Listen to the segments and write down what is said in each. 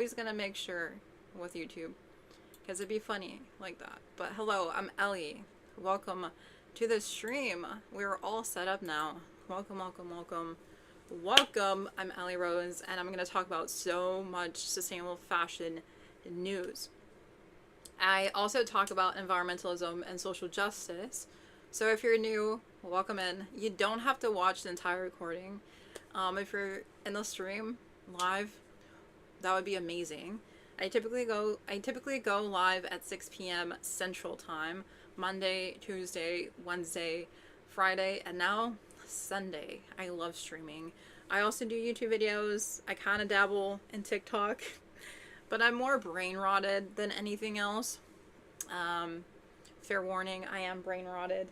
always gonna make sure with YouTube, because it'd be funny like that. But hello, I'm Ellie. Welcome to the stream. We're all set up now. Welcome, welcome, welcome. Welcome, I'm Ellie Rose, and I'm going to talk about so much sustainable fashion news. I also talk about environmentalism and social justice. So if you're new, welcome in. You don't have to watch the entire recording. If you're in the stream live, that would be amazing. I typically go live at 6 p.m. Central Time, Monday, Tuesday, Wednesday, Friday, and now Sunday. I love streaming. I also do YouTube videos. I kind of dabble in TikTok, but I'm more brain rotted than anything else. Fair warning, I am brain rotted.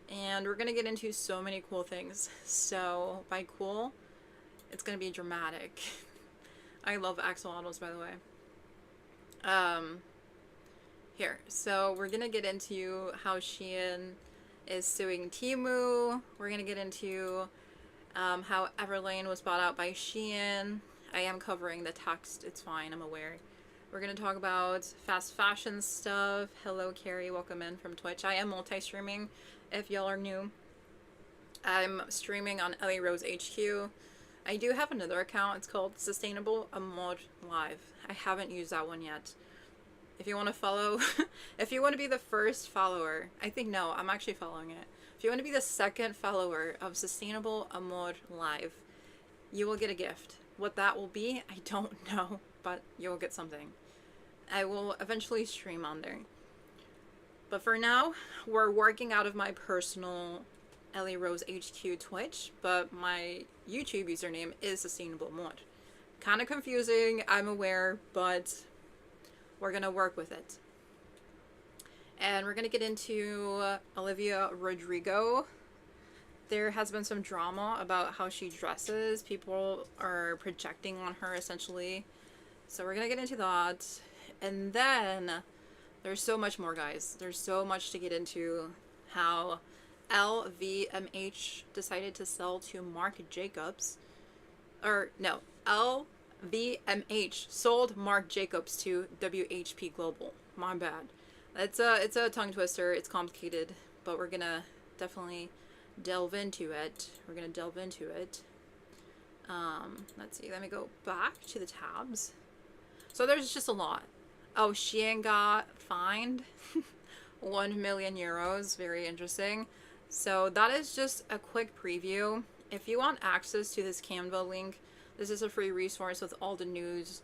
And we're gonna get into so many cool things. So by cool, it's gonna be dramatic. I love axolotls, by the way. Here, so we're gonna get into how SHEIN is suing TEMU. We're gonna get into how EVERLANE was bought out by SHEIN. I am covering the text, it's fine, I'm aware. We're gonna talk about fast fashion stuff. Hello Carrie, welcome in from Twitch. I am multi-streaming if y'all are new. I'm streaming on Ellie Rose HQ. I do have another account, it's called Sustainable Amor Live. I haven't used that one yet. If you want to follow, if you want to be the first follower, no, I'm actually following it. If you want to be the second follower of Sustainable Amor Live, you will get a gift. What that will be, I don't know, but you'll get something. I will eventually stream on there. But for now, we're working out of my personal Ellie Rose HQ Twitch, but my YouTube username is Sustainable Amor. Kind of confusing, I'm aware, but we're gonna work with it. And we're gonna get into Olivia Rodrigo. There has been some drama about how she dresses. People are projecting on her, essentially. So we're gonna get into that. And then there's so much more, guys. There's so much to get into. How LVMH decided to sell to Marc Jacobs. Or, no, LVMH sold Marc Jacobs to WHP Global. My bad. It's a tongue twister. It's complicated, but we're gonna definitely delve into it. Let's see. Let me go back to the tabs. So there's just a lot. Oh, SHEIN got fined 1 million euros. Very interesting. So that is just a quick preview. If you want access to this Canva link, this is a free resource with all the news.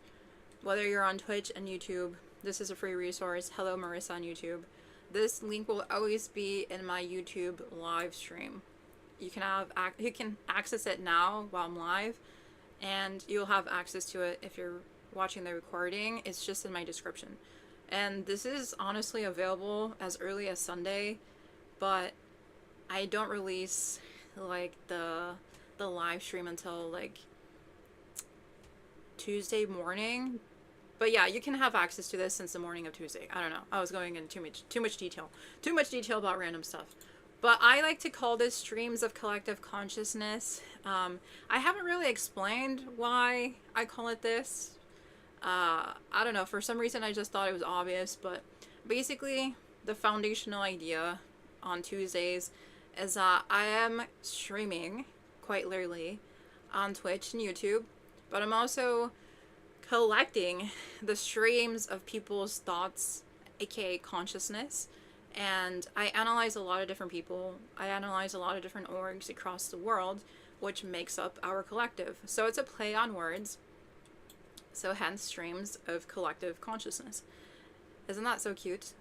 Whether you're on Twitch and YouTube, this is a free resource. Hello Marissa on YouTube. This link will always be in my YouTube live stream. You can access it now while I'm live, and you'll have access to it if you're watching the recording. It's just in my description. And this is honestly available as early as Sunday, but I don't release like the live stream until like Tuesday morning. But yeah, you can have access to this since the morning of Tuesday. I don't know. I was going into too much detail about random stuff. But I like to call this streams of collective consciousness. I haven't really explained why I call it this. I don't know. For some reason, I just thought it was obvious. But basically, the foundational idea on Tuesdays is that I am streaming, quite literally, on Twitch and YouTube. But I'm also collecting the streams of people's thoughts, aka consciousness. And I analyze a lot of different people. I analyze a lot of different orgs across the world, which makes up our collective. So it's a play on words. So hence streams of collective consciousness. Isn't that so cute?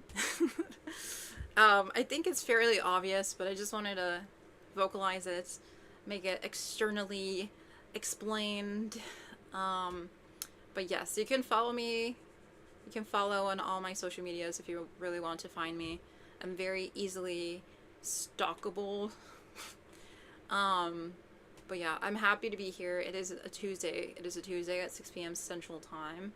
I think it's fairly obvious, but I just wanted to vocalize it, make it externally explained. But yes, you can follow me. You can follow on all my social medias if you really want to find me. I'm very easily stalkable. But yeah, I'm happy to be here. It is a Tuesday. It is a Tuesday at 6 p.m. Central Time.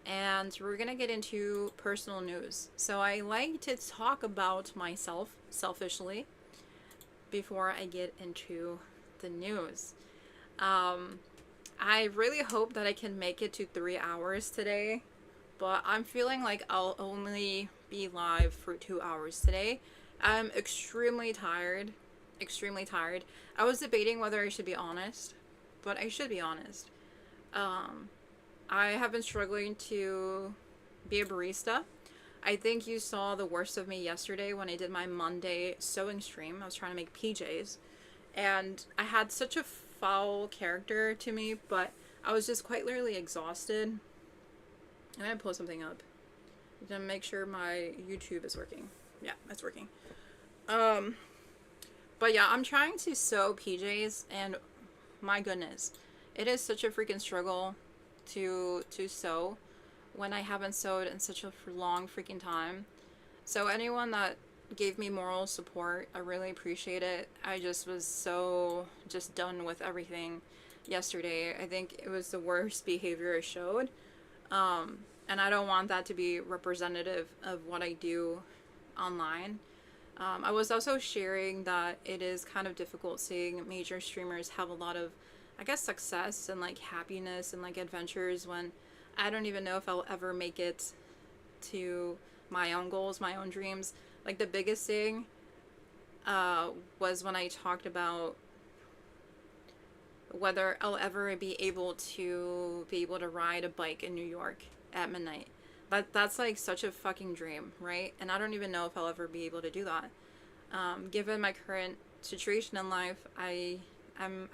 And we're gonna get into personal news. So I like to talk about myself, selfishly, before I get into the news. I really hope that I can make it to 3 hours today, but I'm feeling like I'll only be live for 2 hours today. I'm extremely tired. Extremely tired. I was debating whether I should be honest, but I should be honest. Um, I have been struggling to be a barista. I think you saw the worst of me yesterday when I did my Monday sewing stream. I was trying to make PJs, and I had such a foul character to me, but I was just quite literally exhausted. I'm gonna pull something up to make sure my YouTube is working. Yeah, that's working. Um, but yeah, I'm trying to sew PJs, and my goodness, it is such a freaking struggle to sew when I haven't sewed in such a long freaking time. So anyone that gave me moral support, I really appreciate it. I just was so just done with everything yesterday. I think it was the worst behavior I showed. And I don't want that to be representative of what I do online. I was also sharing that it is kind of difficult seeing major streamers have a lot of, I guess, success and like happiness and like adventures when I don't even know if I'll ever make it to my own goals, my own dreams. Like the biggest thing was when I talked about whether I'll ever be able to ride a bike in New York at midnight. That's like such a fucking dream, right? And I don't even know if I'll ever be able to do that. Given my current situation in life, I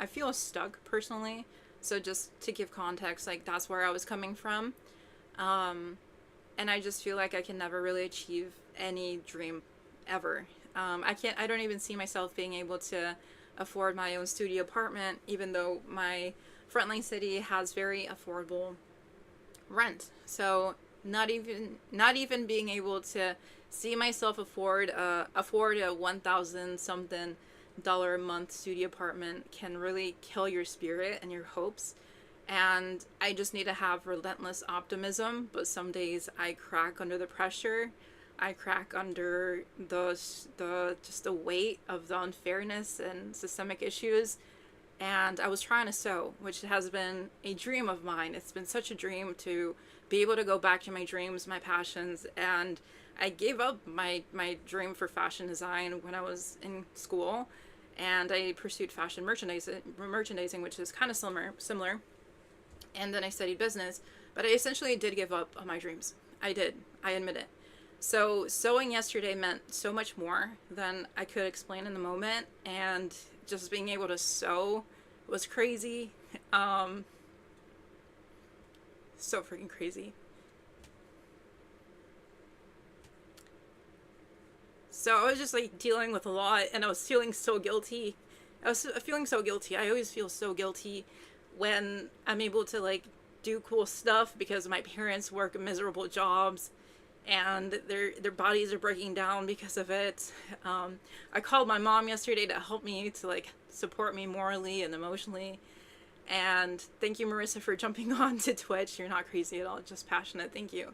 feel stuck personally. So just to give context, like that's where I was coming from. And I just feel like I can never really achieve any dream ever. I don't even see myself being able to afford my own studio apartment, even though my friendly city has very affordable rent. So not even being able to see myself afford a 1,000 something dollar a month studio apartment can really kill your spirit and your hopes. And I just need to have relentless optimism, but some days I crack under the pressure. I crack under the just the weight of the unfairness and systemic issues. And I was trying to sew, which has been a dream of mine. It's been such a dream to be able to go back to my dreams, my passions. And I gave up my dream for fashion design when I was in school, and I pursued fashion merchandising, which is kind of similar. And then I studied business, but I essentially did give up on my dreams. I did. I admit it. So sewing yesterday meant so much more than I could explain in the moment, and just being able to sew was crazy. So freaking crazy. So I was just like dealing with a lot, and I was feeling so guilty. I was feeling so guilty. I always feel so guilty when I'm able to like do cool stuff because my parents work miserable jobs and their bodies are breaking down because of it. I called my mom yesterday to help me, to like support me morally and emotionally. And thank you, Marissa, for jumping on to Twitch. You're not crazy at all, just passionate. Thank you.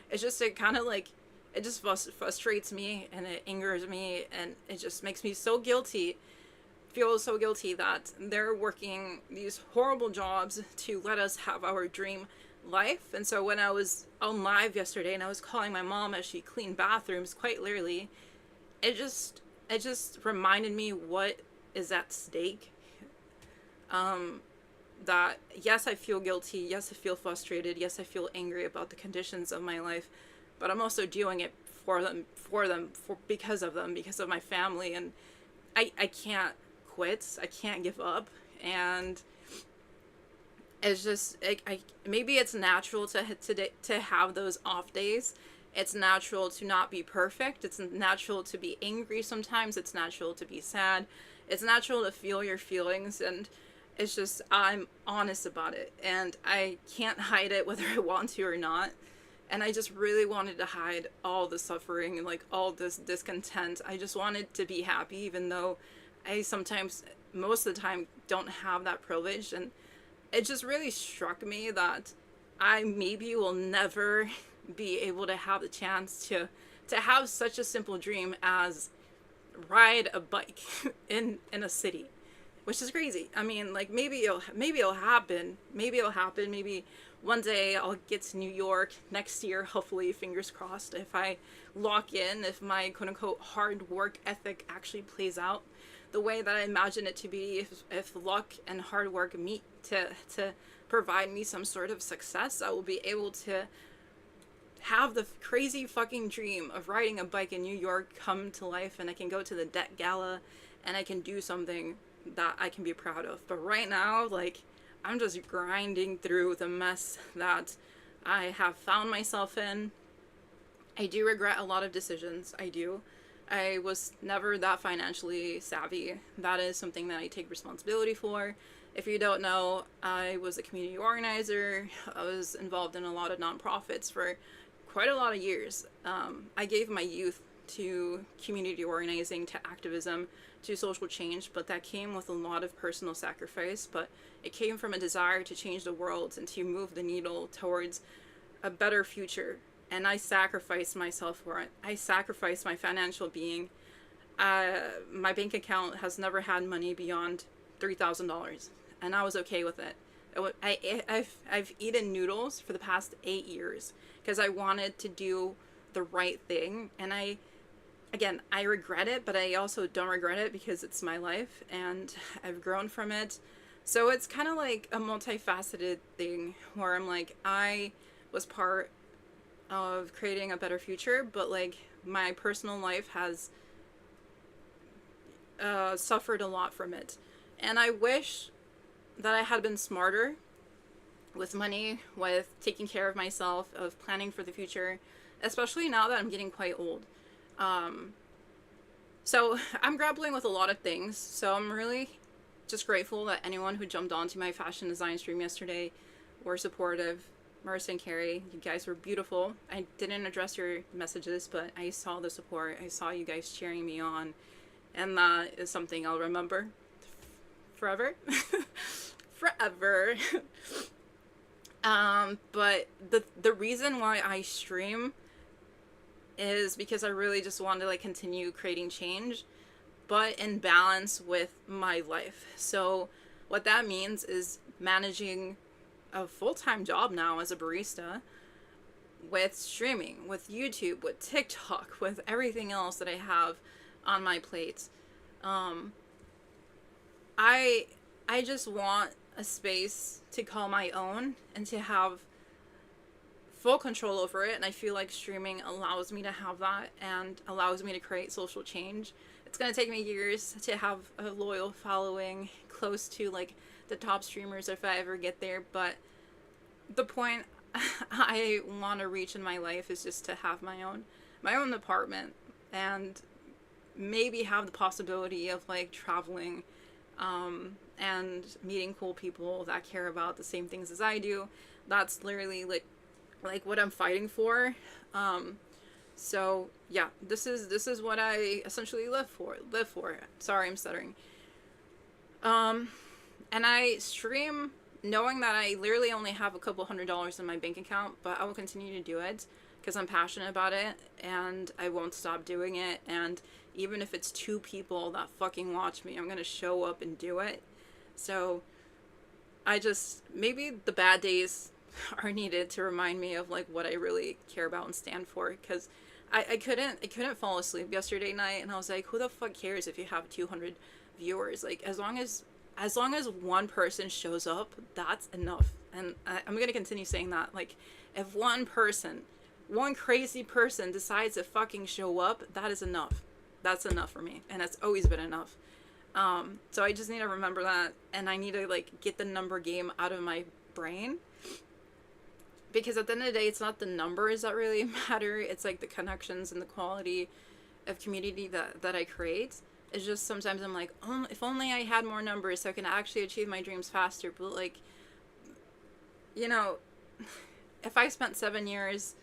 It's just it kind of like, it just frustrates me and it angers me, and it just makes me so guilty, feel so guilty that they're working these horrible jobs to let us have our dream life. And so when I was on live yesterday and I was calling my mom as she cleaned bathrooms, quite literally, it just reminded me what is at stake. That yes, I feel guilty, yes, I feel frustrated, yes, I feel angry about the conditions of my life, but I'm also doing it because of them, because of my family. And I can't quit, I can't give up. And it's just maybe it's natural to have those off days. It's natural to not be perfect. It's natural to be angry sometimes. It's natural to be sad. It's natural to feel your feelings, and it's just, I'm honest about it, and I can't hide it whether I want to or not. And I just really wanted to hide all the suffering and like all this discontent. I just wanted to be happy, even though I sometimes, most of the time, don't have that privilege. And it just really struck me that I maybe will never be able to have the chance to have such a simple dream as ride a bike in a city. which is crazy. I mean, like, maybe it'll happen. Maybe it'll happen. Maybe one day I'll get to New York next year, hopefully, fingers crossed, if I lock in, if my quote-unquote hard work ethic actually plays out the way that I imagine it to be, if luck and hard work meet to provide me some sort of success, I will be able to have the crazy fucking dream of riding a bike in New York come to life, and I can go to the Met Gala and I can do something that I can be proud of. But right now, like, I'm just grinding through the mess that I have found myself in. I do regret a lot of decisions. I do. I was never that financially savvy. That is something that I take responsibility for. If you don't know, I was a community organizer. I was involved in a lot of nonprofits for quite a lot of years. I gave my youth to community organizing, to activism, to social change, but that came with a lot of personal sacrifice. But it came from a desire to change the world and to move the needle towards a better future. And I sacrificed myself for it. I sacrificed my financial being. My bank account has never had money beyond $3,000, and I was okay with it. I've eaten noodles for the past 8 years because I wanted to do the right thing, and I regret it, but I also don't regret it because it's my life and I've grown from it. So it's kind of like a multifaceted thing where I'm like, I was part of creating a better future, but like my personal life has suffered a lot from it. And I wish that I had been smarter with money, with taking care of myself, of planning for the future, especially now that I'm getting quite old. So I'm grappling with a lot of things. So I'm really just grateful that anyone who jumped onto my fashion design stream yesterday were supportive. Marissa and Carrie, you guys were beautiful. I didn't address your messages, but I saw the support. I saw you guys cheering me on. And that is something I'll remember forever. Forever. But the reason why I stream is because I really just want to like continue creating change, but in balance with my life. So what that means is managing a full-time job now as a barista, with streaming, with YouTube, with TikTok, with everything else that I have on my plate. I just want a space to call my own and to have full control over it, and I feel like streaming allows me to have that and allows me to create social change. It's gonna take me years to have a loyal following close to like the top streamers if I ever get there, but the point I want to reach in my life is just to have my own apartment, and maybe have the possibility of like traveling and meeting cool people that care about the same things as I do. That's literally like what I'm fighting for. So yeah, this is what I essentially live for. Sorry, I'm stuttering. And I stream knowing that I literally only have a couple $100s in my bank account, but I will continue to do it because I'm passionate about it and I won't stop doing it. And even if it's 2 people that fucking watch me, I'm gonna show up and do it. So maybe the bad days are needed to remind me of like what I really care about and stand for, because I couldn't fall asleep yesterday night, and I was like, who the fuck cares if you have 200 viewers? Like, as long as one person shows up, that's enough. And I'm gonna continue saying that. Like, if one crazy person decides to fucking show up, that is enough. That's enough for me, and that's always been enough. So I just need to remember that, and I need to like get the number game out of my brain, because at the end of the day, it's not the numbers that really matter. It's like the connections and the quality of community that I create. It's just sometimes I'm like, oh, if only I had more numbers so I can actually achieve my dreams faster. But like, you know, if I spent 7 years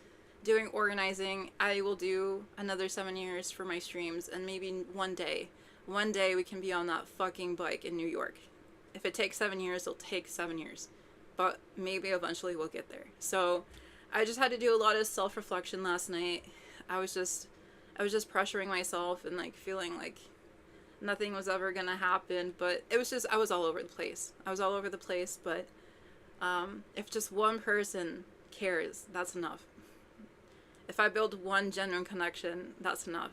doing organizing, I will do another 7 years for my streams, and maybe one day we can be on that fucking bike in New York. If it takes 7 years, it'll take 7 years. But maybe eventually we'll get there. So I just had to do a lot of self-reflection last night. I was just pressuring myself and like feeling like nothing was ever gonna happen, but it was just, I was all over the place. I was all over the place, but if just one person cares, that's enough. If I build one genuine connection, that's enough.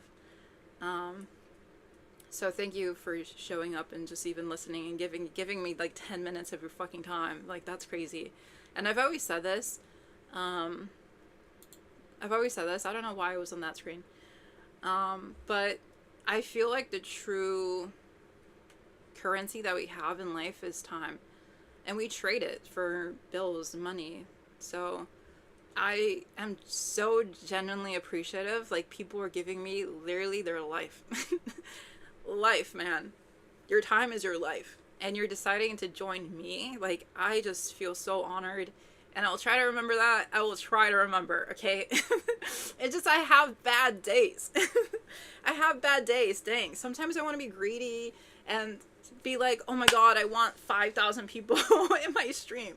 So thank you for showing up and just even listening and giving me like 10 minutes of your fucking time. Like, that's crazy. And I've always said this. I don't know why I was on that screen. But I feel like the true currency that we have in life is time. And we trade it for bills and money. So I am so genuinely appreciative. Like, people are giving me literally their life. Life, man. Your time is your life. And you're deciding to join me. Like, I just feel so honored. And I'll try to remember that. I will try to remember, okay? It's just I have bad days. I have bad days, dang. Sometimes I want to be greedy and be like, oh my god, I want 5,000 people in my stream.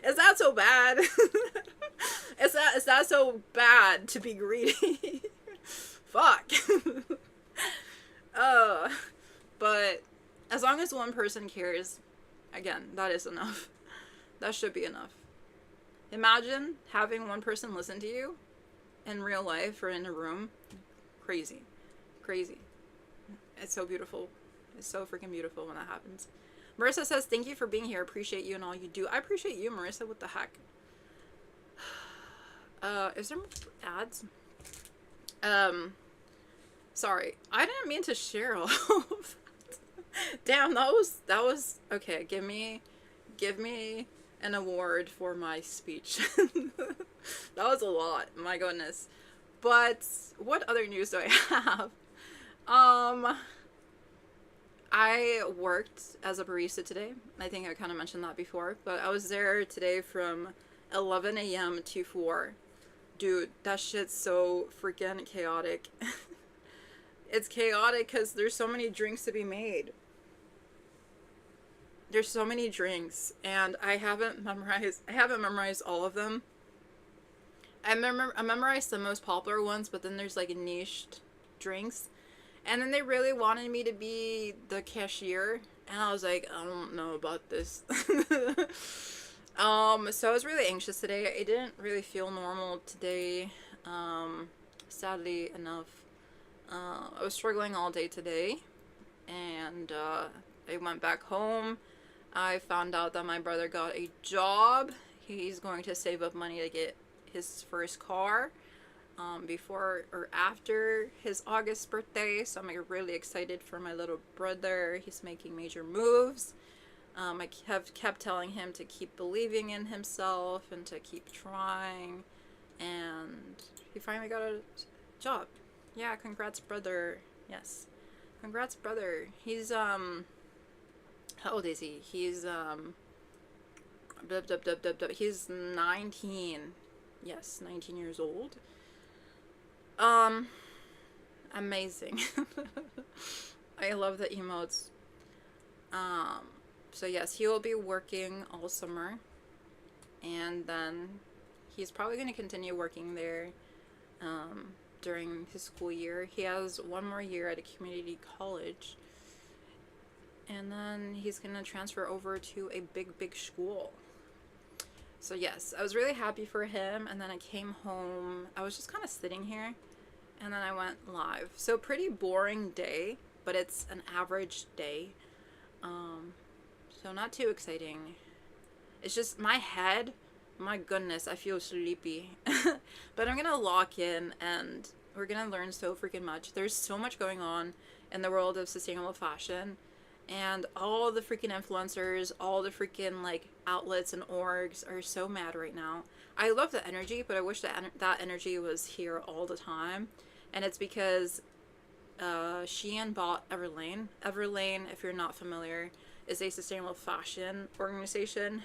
Is that so bad? Is that so bad to be greedy? Fuck. But as long as one person cares, again, that is enough. That should be enough. Imagine having one person listen to you in real life or in a room. Crazy. Crazy. It's so beautiful. It's so freaking beautiful when that happens. Marissa says, thank you for being here. Appreciate you and all you do. I appreciate you, Marissa. What the heck? Is there ads? Sorry. I didn't mean to share all of that. Damn, that was okay. Give me an award for my speech. That was a lot. My goodness. But what other news do I have? I worked as a barista today. I think I kind of mentioned that before, but I was there today from 11 a.m. to 4. Dude, that shit's so freaking chaotic. It's chaotic because there's so many drinks to be made. There's so many drinks, and I haven't memorized all of them. I memorized the most popular ones, but then there's like niched drinks. And then they really wanted me to be the cashier, and I was like, I don't know about this. So I was really anxious today. I didn't really feel normal today, sadly enough. I was struggling all day today, and I went back home. I found out that my brother got a job. He's going to save up money to get his first car before or after his August birthday, so I'm really excited for my little brother. He's making major moves. I have kept telling him to keep believing in himself and to keep trying, and he finally got a job. Yeah, congrats, brother. Yes, congrats, brother. He's how old is he? He's he's 19. Yes, 19 years old. Amazing. I love the emotes. So yes, he will be working all summer, and then he's probably going to continue working there during his school year. He has one more year at a community college, and then he's going to transfer over to a big school. So yes, I was really happy for him, and then I came home. I was just kind of sitting here, and then I went live. So pretty boring day, but it's an average day. So not too exciting. It's just my head, my goodness, I feel sleepy. But I'm gonna lock in, and we're gonna learn so freaking much. There's so much going on in the world of sustainable fashion, and all the freaking influencers, all the freaking like outlets and orgs are so mad right now. I love the energy, but I wish that that energy was here all the time. And it's because SHEIN bought EVERLANE. EVERLANE, if you're not familiar, is a sustainable fashion organization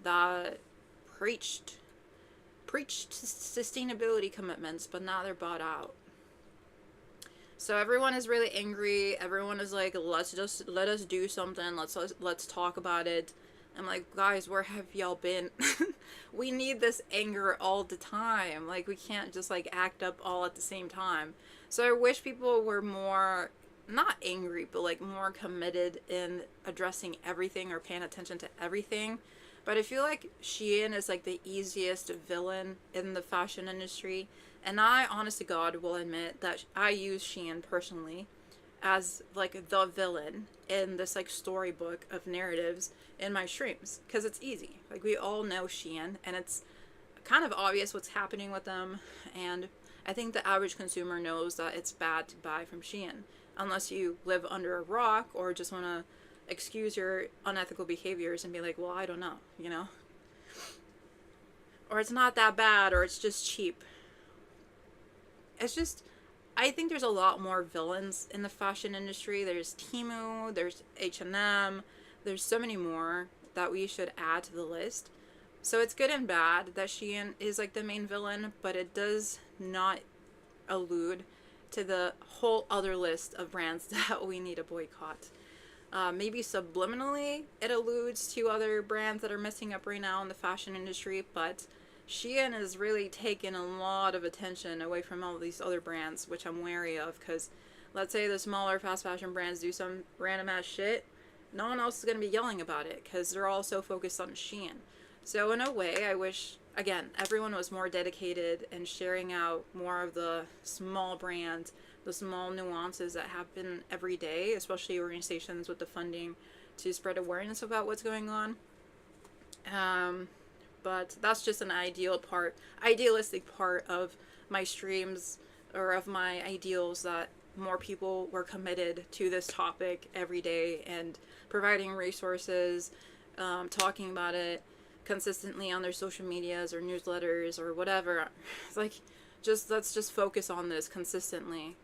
that preached sustainability commitments, but now they're bought out. So everyone is really angry. Everyone is like, let us do something. Let's talk about it. I'm like, guys, where have y'all been? We need this anger all the time. Like, we can't just like act up all at the same time. So I wish people were more not angry, but like more committed in addressing everything or paying attention to everything. But I feel like Shein is like the easiest villain in the fashion industry. And I, honest to God, will admit that I use Shein personally as like the villain in this like storybook of narratives in my streams, because it's easy. Like, we all know Shein, and it's kind of obvious what's happening with them. And I think the average consumer knows that it's bad to buy from Shein, unless you live under a rock or just want to excuse your unethical behaviors and be like, well, I don't know, you know? Or it's not that bad, or it's just cheap. It's just, I think there's a lot more villains in the fashion industry. There's TEMU, there's H&M, there's so many more that we should add to the list. So it's good and bad that Shein is like the main villain, but it does not allude to the whole other list of brands that we need to boycott. Maybe subliminally it alludes to other brands that are messing up right now in the fashion industry, but Shein has really taken a lot of attention away from all these other brands, which I'm wary of, because let's say the smaller fast fashion brands do some random ass shit, no one else is going to be yelling about it because they're all so focused on Shein. So in a way, I wish, again, everyone was more dedicated and sharing out more of the small brands, the small nuances that happen every day, especially organizations with the funding to spread awareness about what's going on. But that's just an idealistic part of my streams, or of my ideals, that more people were committed to this topic every day and providing resources, talking about it consistently on their social medias or newsletters or whatever. It's like, let's just focus on this consistently.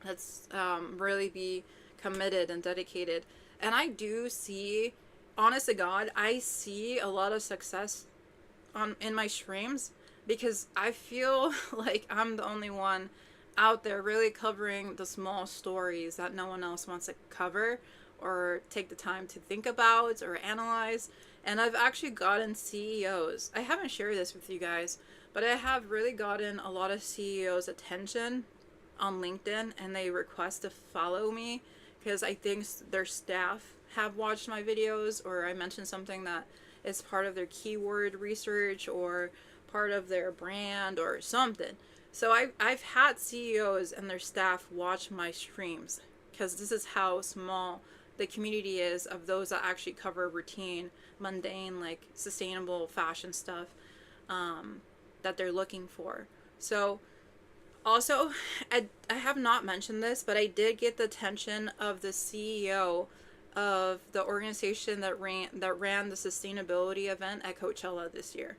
Let's really be committed and dedicated. And I do see, honest to God, I see a lot of success in my streams, because I feel like I'm the only one out there really covering the small stories that no one else wants to cover or take the time to think about or analyze. And I've actually gotten CEOs. I haven't shared this with you guys, but I have really gotten a lot of CEOs' attention on LinkedIn, and they request to follow me because I think their staff have watched my videos, or I mentioned something that is part of their keyword research or part of their brand or something. So I've had CEOs and their staff watch my streams, because this is how small the community is of those that actually cover routine, mundane, like sustainable fashion stuff that they're looking for. So also, I have not mentioned this, but I did get the attention of the CEO of the organization that ran the sustainability event at Coachella this year.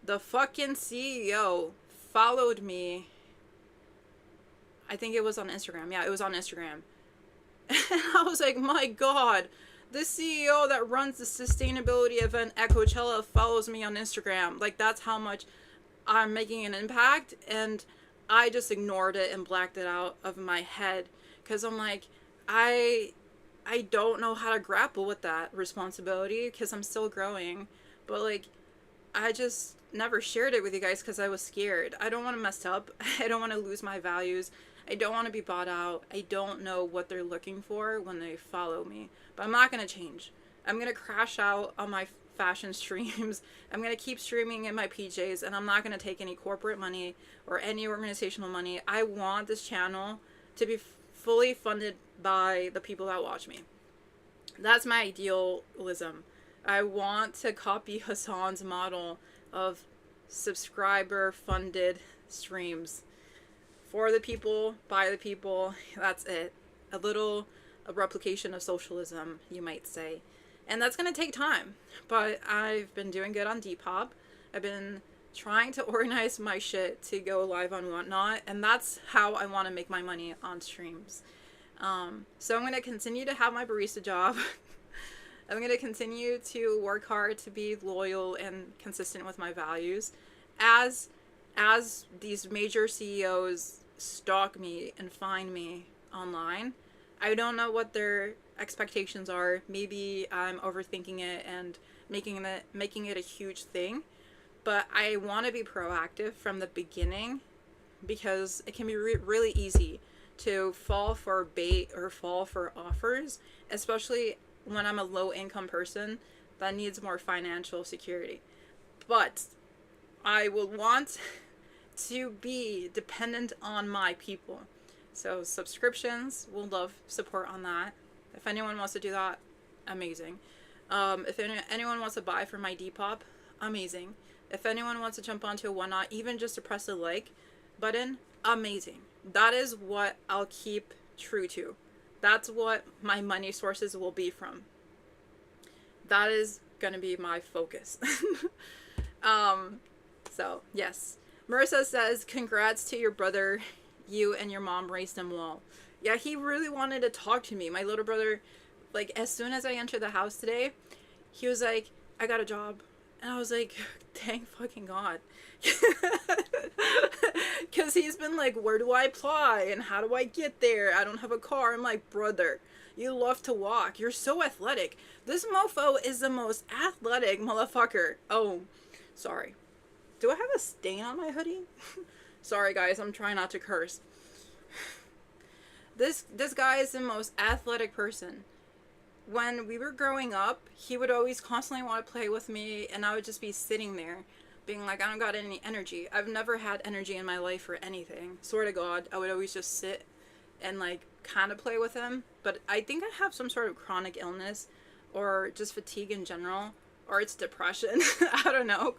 The fucking CEO followed me. I think it was on Instagram. Yeah, it was on Instagram. And I was like, my God, the CEO that runs the sustainability event at Coachella follows me on Instagram. Like, that's how much I'm making an impact. And I just ignored it and blacked it out of my head, because I'm like, I don't know how to grapple with that responsibility, because I'm still growing. But like, I just never shared it with you guys because I was scared. I don't want to mess up. I don't want to lose my values. I don't want to be bought out. I don't know what they're looking for when they follow me. But I'm not going to change. I'm going to crash out on my fashion streams. I'm going to keep streaming in my PJs, and I'm not going to take any corporate money or any organizational money. I want this channel to be fully funded by the people that watch me. That's my idealism. I want to copy Hassan's model of subscriber funded streams. For the people, by the people, that's it. A replication of socialism, you might say. And that's going to take time. But I've been doing good on Depop. I've been trying to organize my shit to go live on Whatnot. And that's how I want to make my money on streams. So I'm going to continue to have my barista job. I'm going to continue to work hard to be loyal and consistent with my values. As these major CEOs stalk me and find me online, I don't know what their expectations are. Maybe I'm overthinking it and making it a huge thing, but I want to be proactive from the beginning, because it can be really easy to fall for bait or fall for offers, especially when I'm a low income person that needs more financial security. But I would want to be dependent on my people. So subscriptions, we'll love support on that. If anyone wants to do that, amazing. If anyone wants to buy from my Depop, amazing. If anyone wants to jump onto a whatnot, even just to press the like button, amazing. That is what I'll keep true to. That's what my money sources will be from. That is gonna be my focus. So yes. Marissa says, congrats to your brother. You and your mom raised him well. Yeah, he really wanted to talk to me. My little brother, like, as soon as I entered the house today, he was like, I got a job. And I was like, thank fucking God. Because he's been like, where do I apply? And how do I get there? I don't have a car. I'm like, brother, you love to walk. You're so athletic. This mofo is the most athletic motherfucker. Oh, sorry. Do I have a stain on my hoodie? Sorry, guys. I'm trying not to curse. This guy is the most athletic person. When we were growing up, he would always constantly want to play with me, and I would just be sitting there being like, I don't got any energy. I've never had energy in my life for anything. Swear to God, I would always just sit and like kind of play with him. But I think I have some sort of chronic illness or just fatigue in general, or it's depression. I don't know.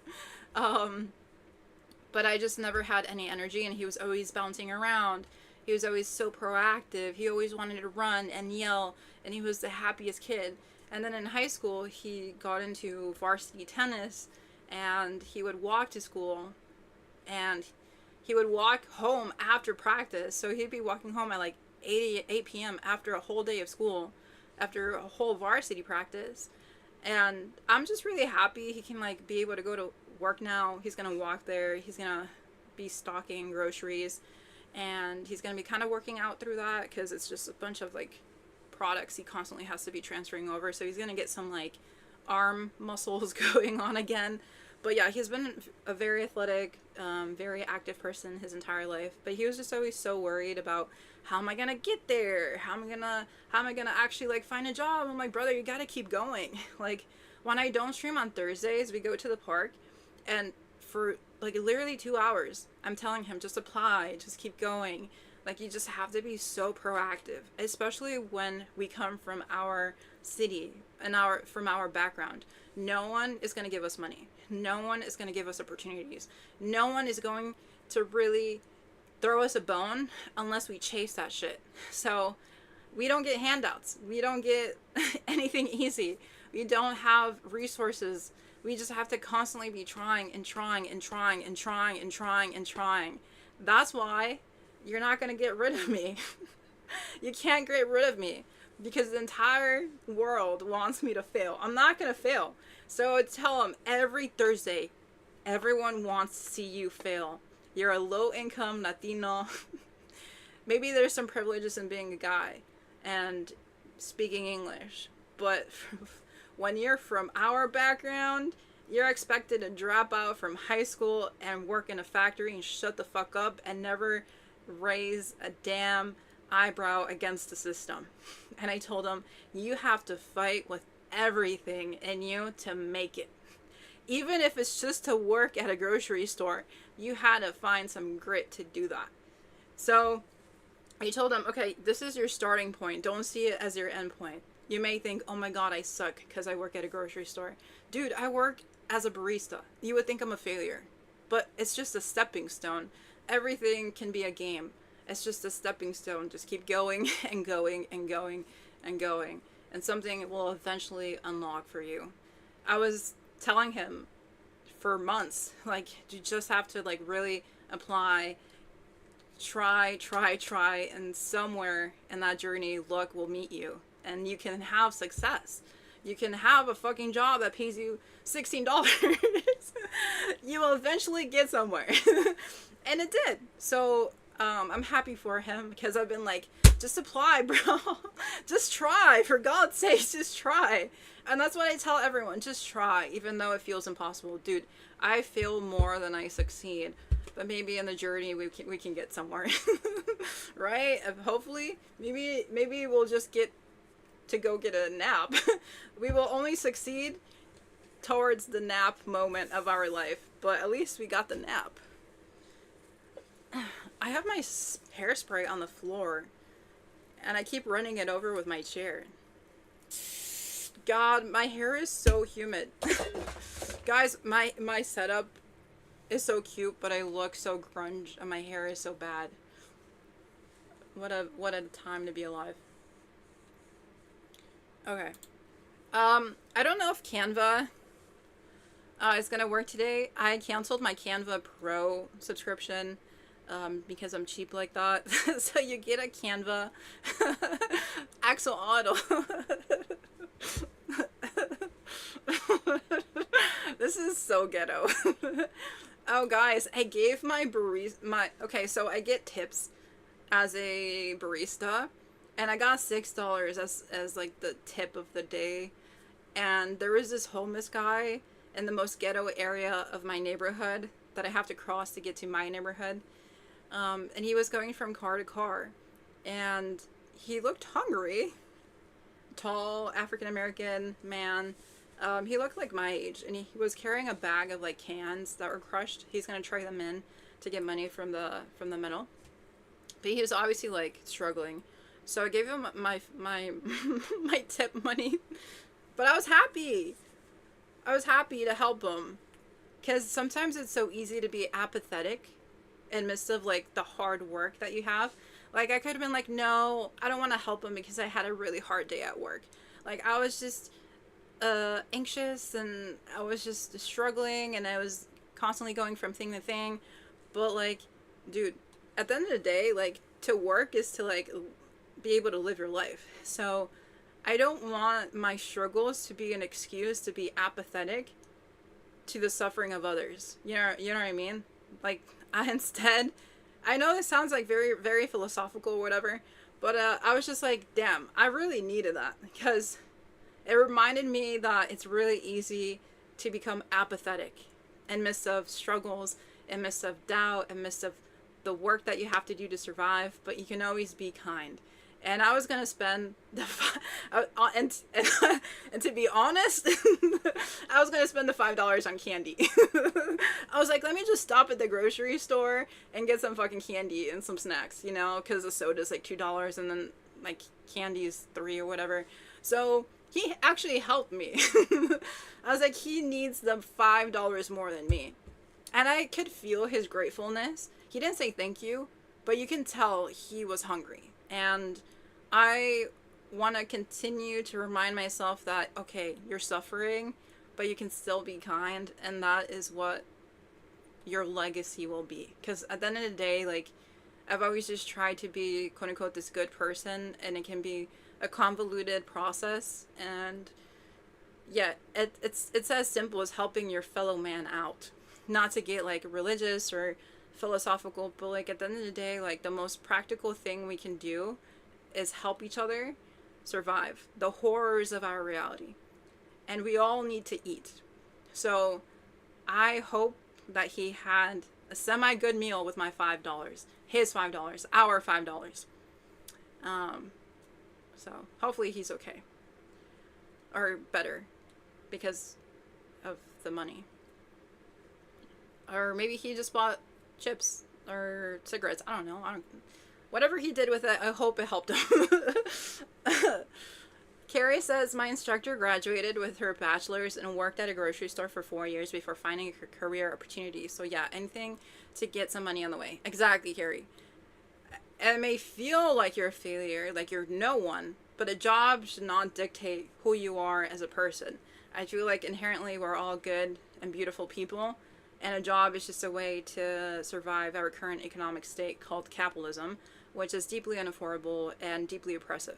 But I just never had any energy, and he was always bouncing around. He was always so proactive. He always wanted to run and yell, and he was the happiest kid. And then in high school, he got into varsity tennis, and he would walk to school, and he would walk home after practice. So he'd be walking home at like 8 p.m. after a whole day of school, after a whole varsity practice. And I'm just really happy he can like be able to go to work now. He's gonna walk there. He's gonna be stocking groceries, and he's gonna be kind of working out through that because it's just a bunch of like products he constantly has to be transferring over. So he's gonna get some like arm muscles going on again. But yeah, he's been a very athletic, very active person his entire life. But he was just always so worried about, how am I gonna get there? How am I gonna actually like find a job? I'm like, brother, you gotta keep going. Like when I don't stream on Thursdays, we go to the park, and for like literally 2 hours, I'm telling him, just apply, just keep going. Like you just have to be so proactive, especially when we come from our city and from our background. No one is going to give us money. No one is going to give us opportunities. No one is going to really throw us a bone unless we chase that shit. So we don't get handouts. We don't get anything easy. We don't have resources. We just have to constantly be trying and trying and trying and trying and trying and trying. That's why you're not going to get rid of me. You can't get rid of me because the entire world wants me to fail. I'm not going to fail. So I tell them every Thursday, everyone wants to see you fail. You're a low-income Latino. Maybe there's some privileges in being a guy and speaking English. But when you're from our background, you're expected to drop out from high school and work in a factory and shut the fuck up and never raise a damn eyebrow against the system. And I told him, you have to fight with everything in you to make it. Even if it's just to work at a grocery store, you had to find some grit to do that. So I told him, okay, this is your starting point. Don't see it as your end point. You may think, oh my God, I suck because I work at a grocery store. Dude, I work as a barista. You would think I'm a failure, but it's just a stepping stone. Everything can be a game. It's just a stepping stone. Just keep going and going and going and going, and something will eventually unlock for you. I was telling him for months, like, you just have to like really apply, try, and somewhere in that journey, luck will meet you, and you can have success. You can have a fucking job that pays you $16. You will eventually get somewhere. And it did. So I'm happy for him because I've been like, just apply, bro. Just try. For God's sake, just try. And that's what I tell everyone. Just try, even though it feels impossible. Dude, I fail more than I succeed. But maybe in the journey we can get somewhere. Right? Hopefully, maybe we'll just get to go get a nap. We will only succeed towards the nap moment of our life, but at least we got the nap. I have my hairspray on the floor, and I keep running it over with my chair. God, my hair is so humid. Guys, my setup is so cute, but I look so grunge, and my hair is so bad. What a time to be alive. Okay. I don't know if Canva is gonna work today. I canceled my Canva Pro subscription because I'm cheap like that. So you get a Canva axolotl. This is so ghetto. Oh guys, I gave my barista okay, so I get tips as a barista, and I got $6 as like the tip of the day. And there was this homeless guy in the most ghetto area of my neighborhood that I have to cross to get to my neighborhood. And he was going from car to car, and he looked hungry. Tall African-American man. He looked like my age, and he was carrying a bag of like cans that were crushed. He's gonna trade them in to get money from the middle. But he was obviously like struggling. So I gave him my my tip money. But I was happy. I was happy to help him. Because sometimes it's so easy to be apathetic in midst of like the hard work that you have. Like I could have been like, no, I don't want to help him because I had a really hard day at work. Like I was just anxious, and I was just struggling, and I was constantly going from thing to thing. But like, dude, at the end of the day, like to work is to like be able to live your life. So I don't want my struggles to be an excuse to be apathetic to the suffering of others. You know what I mean? Like instead, I know it sounds like very, very philosophical or whatever, but I was just like, damn, I really needed that, because it reminded me that it's really easy to become apathetic in midst of struggles, in midst of doubt, in midst of the work that you have to do to survive, but you can always be kind. And I was gonna spend the and to be honest, I was gonna spend the $5 on candy. I was like, let me just stop at the grocery store and get some fucking candy and some snacks, you know, because the soda's like $2 and then like candy is $3 or whatever. So he actually helped me. I was like, he needs the $5 more than me, and I could feel his gratefulness. He didn't say thank you, but you can tell he was hungry. And I want to continue to remind myself that, okay, you're suffering, but you can still be kind, and that is what your legacy will be. Because at the end of the day, like, I've always just tried to be, quote unquote, this good person, and it can be a convoluted process. And yeah, it's as simple as helping your fellow man out. Not to get like religious or philosophical, but like at the end of the day, like the most practical thing we can do is help each other survive the horrors of our reality. And we all need to eat. So I hope that he had a semi-good meal with my $5. His $5. Our $5. So hopefully he's okay. Or better. Because of the money. Or maybe he just bought chips or cigarettes. I don't know. Whatever he did with it, I hope it helped him. Carrie says, my instructor graduated with her bachelor's and worked at a grocery store for 4 years before finding a career opportunity. So yeah, anything to get some money on the way. Exactly, Carrie. It may feel like you're a failure, like you're no one, but a job should not dictate who you are as a person. I feel like inherently we're all good and beautiful people, and a job is just a way to survive our current economic state called capitalism, which is deeply unaffordable and deeply oppressive.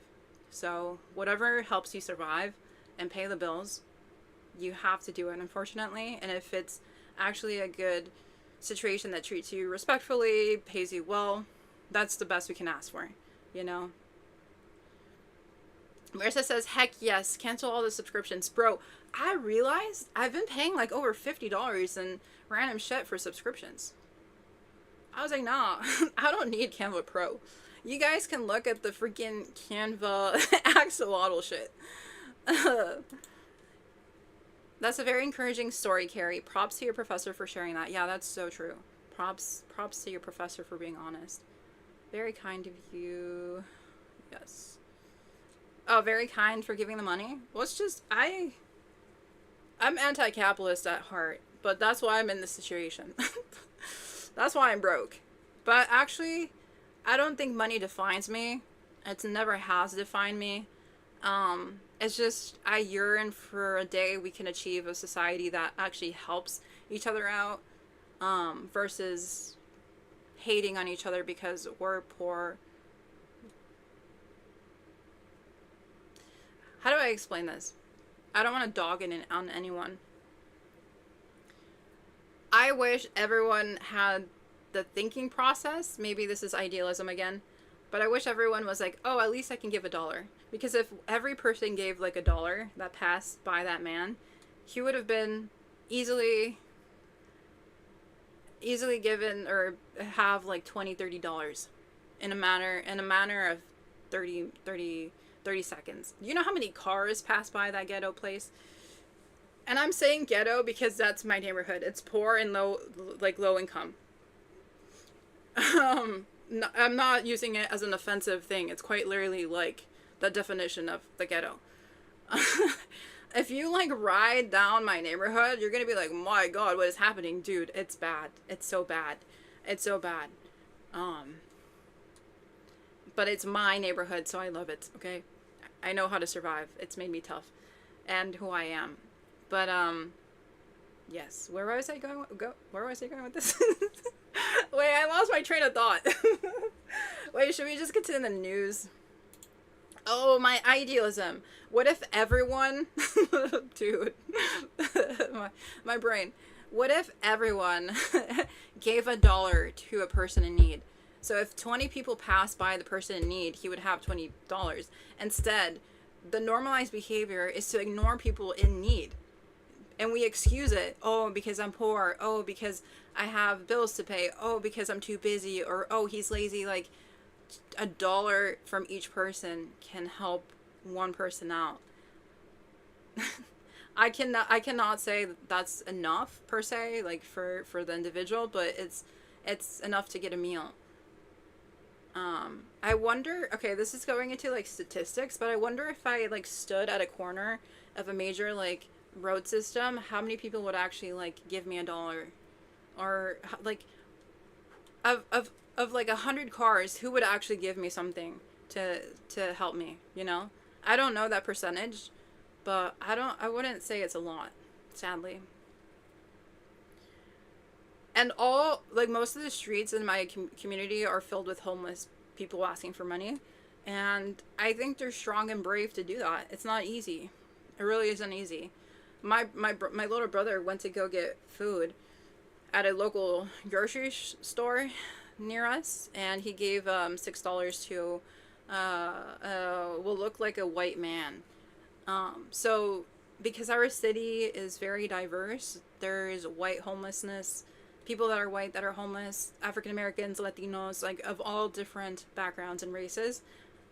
So whatever helps you survive and pay the bills, you have to do it, unfortunately. And if it's actually a good situation that treats you respectfully, pays you well, that's the best we can ask for, you know? Marissa says, heck yes, cancel all the subscriptions. Bro, I realized I've been paying like over $50 in random shit for subscriptions. I was like, nah, I don't need Canva Pro. You guys can look at the freaking Canva axolotl shit. That's a very encouraging story, Carrie. Props to your professor for sharing that. Yeah, that's so true. Props to your professor for being honest. Very kind of you. Yes. Oh, very kind for giving the money. Well, it's just I'm anti-capitalist at heart, but that's why I'm in this situation. That's why I'm broke. But actually, I don't think money defines me. It's never has defined me. It's just I yearn for a day we can achieve a society that actually helps each other out, versus hating on each other because we're poor. How do I explain this? I don't want to dog it on anyone. I wish everyone had the thinking process. Maybe this is idealism again. But I wish everyone was like, oh, at least I can give $1. Because if every person gave like $1 that passed by that man, he would have been easily given or have like $20-$30 in a matter of 30 seconds. You know how many cars pass by that ghetto place? And I'm saying ghetto because that's my neighborhood. It's poor and low income. No, I'm not using it as an offensive thing. It's quite literally like the definition of the ghetto. If you like ride down my neighborhood, you're gonna be like, my God, what is happening? Dude, it's bad. It's so bad. It's so bad. But it's my neighborhood, so I love it, okay? I know how to survive. It's made me tough. And who I am. But, yes. Where was I going with this? Wait, I lost my train of thought. Wait, should we just get to the news? Oh, my idealism. What if everyone... Dude. my brain. What if everyone gave $1 to a person in need? So if 20 people passed by the person in need, he would have $20. Instead, the normalized behavior is to ignore people in need. And we excuse it. Oh, because I'm poor. Oh, because I have bills to pay. Oh, because I'm too busy. Or, oh, he's lazy. Like, $1 from each person can help one person out. I cannot say that's enough per se, like for the individual, but it's enough to get a meal. I wonder, okay, this is going into like statistics, but I wonder if I like stood at a corner of a major like road system, how many people would actually like give me $1? Or like of like 100 cars, who would actually give me something to help me, you know? I don't know that percentage, but I wouldn't say it's a lot, sadly. And all, like, most of the streets in my community are filled with homeless people asking for money. And I think they're strong and brave to do that. It's not easy. It really isn't easy. My little brother went to go get food at a local grocery store near us, and he gave $6 to will look like a white man. So because our city is very diverse, there's white homelessness, people that are white that are homeless, African Americans, Latinos, like of all different backgrounds and races.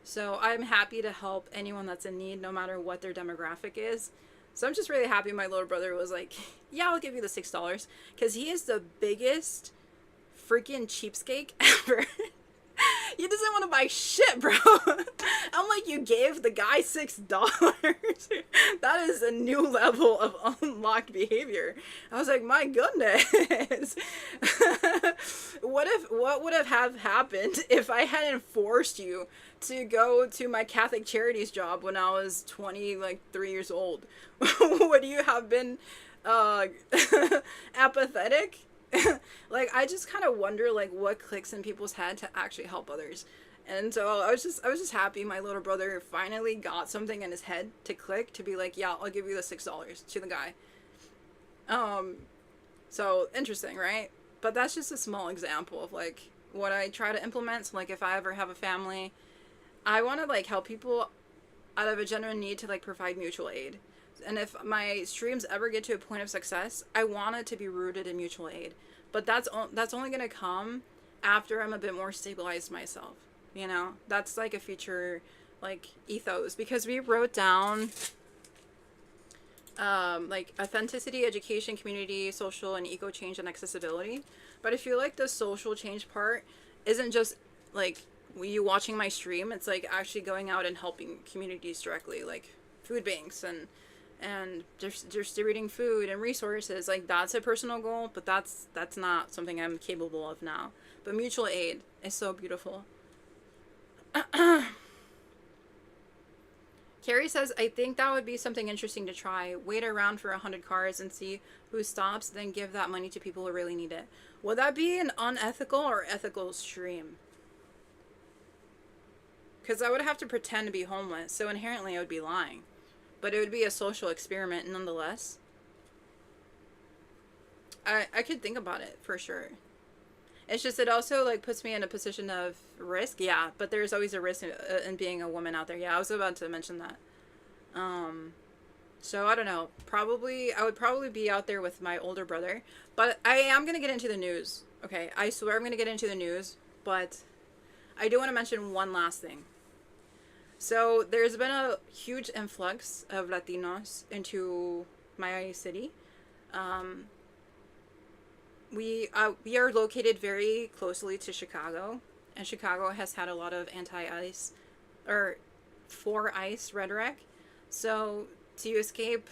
So I'm happy to help anyone that's in need, no matter what their demographic is. So I'm just really happy my little brother was like, yeah, I'll give you the $6, because he is the biggest freaking cheapskate ever. He doesn't want to buy shit, bro. I'm like, you gave the guy $6. That is a new level of unlocked behavior. I was like, my goodness. What would have happened if I hadn't forced you to go to my Catholic Charities job when I was 3 years old? Would you have been apathetic? Like, I just kind of wonder, like, what clicks in people's head to actually help others. And so I was just happy my little brother finally got something in his head to click, to be like, yeah, I'll give you the $6 to the guy. So interesting, right? But that's just a small example of like what I try to implement. So like, if I ever have a family, I want to like help people out of a genuine need to like provide mutual aid. And if my streams ever get to a point of success, I want it to be rooted in mutual aid. But that's only going to come after I'm a bit more stabilized myself. You know, that's like a future like ethos, because we wrote down like authenticity, education, community, social, and eco change and accessibility. But I feel like the social change part isn't just like you watching my stream. It's like actually going out and helping communities directly, like food banks and distributing food and resources. Like that's a personal goal, but that's not something I'm capable of now. But mutual aid is so beautiful. Carrie says, I think that would be something interesting to try. Wait around for 100 cars and see who stops, then give that money to people who really need it. Would that be an unethical or ethical stream? Because I would have to pretend to be homeless, so inherently I would be lying. But it would be a social experiment nonetheless. I could think about it, for sure. It's just, it also, like, puts me in a position of risk. Yeah, but there's always a risk in being a woman out there. Yeah, I was about to mention that. So, I don't know. I would probably be out there with my older brother. But I am going to get into the news. Okay, I swear I'm going to get into the news. But I do want to mention one last thing. So, there's been a huge influx of Latinos into my city. We are located very closely to Chicago, and Chicago has had a lot of anti-ICE, or for ICE rhetoric. So to escape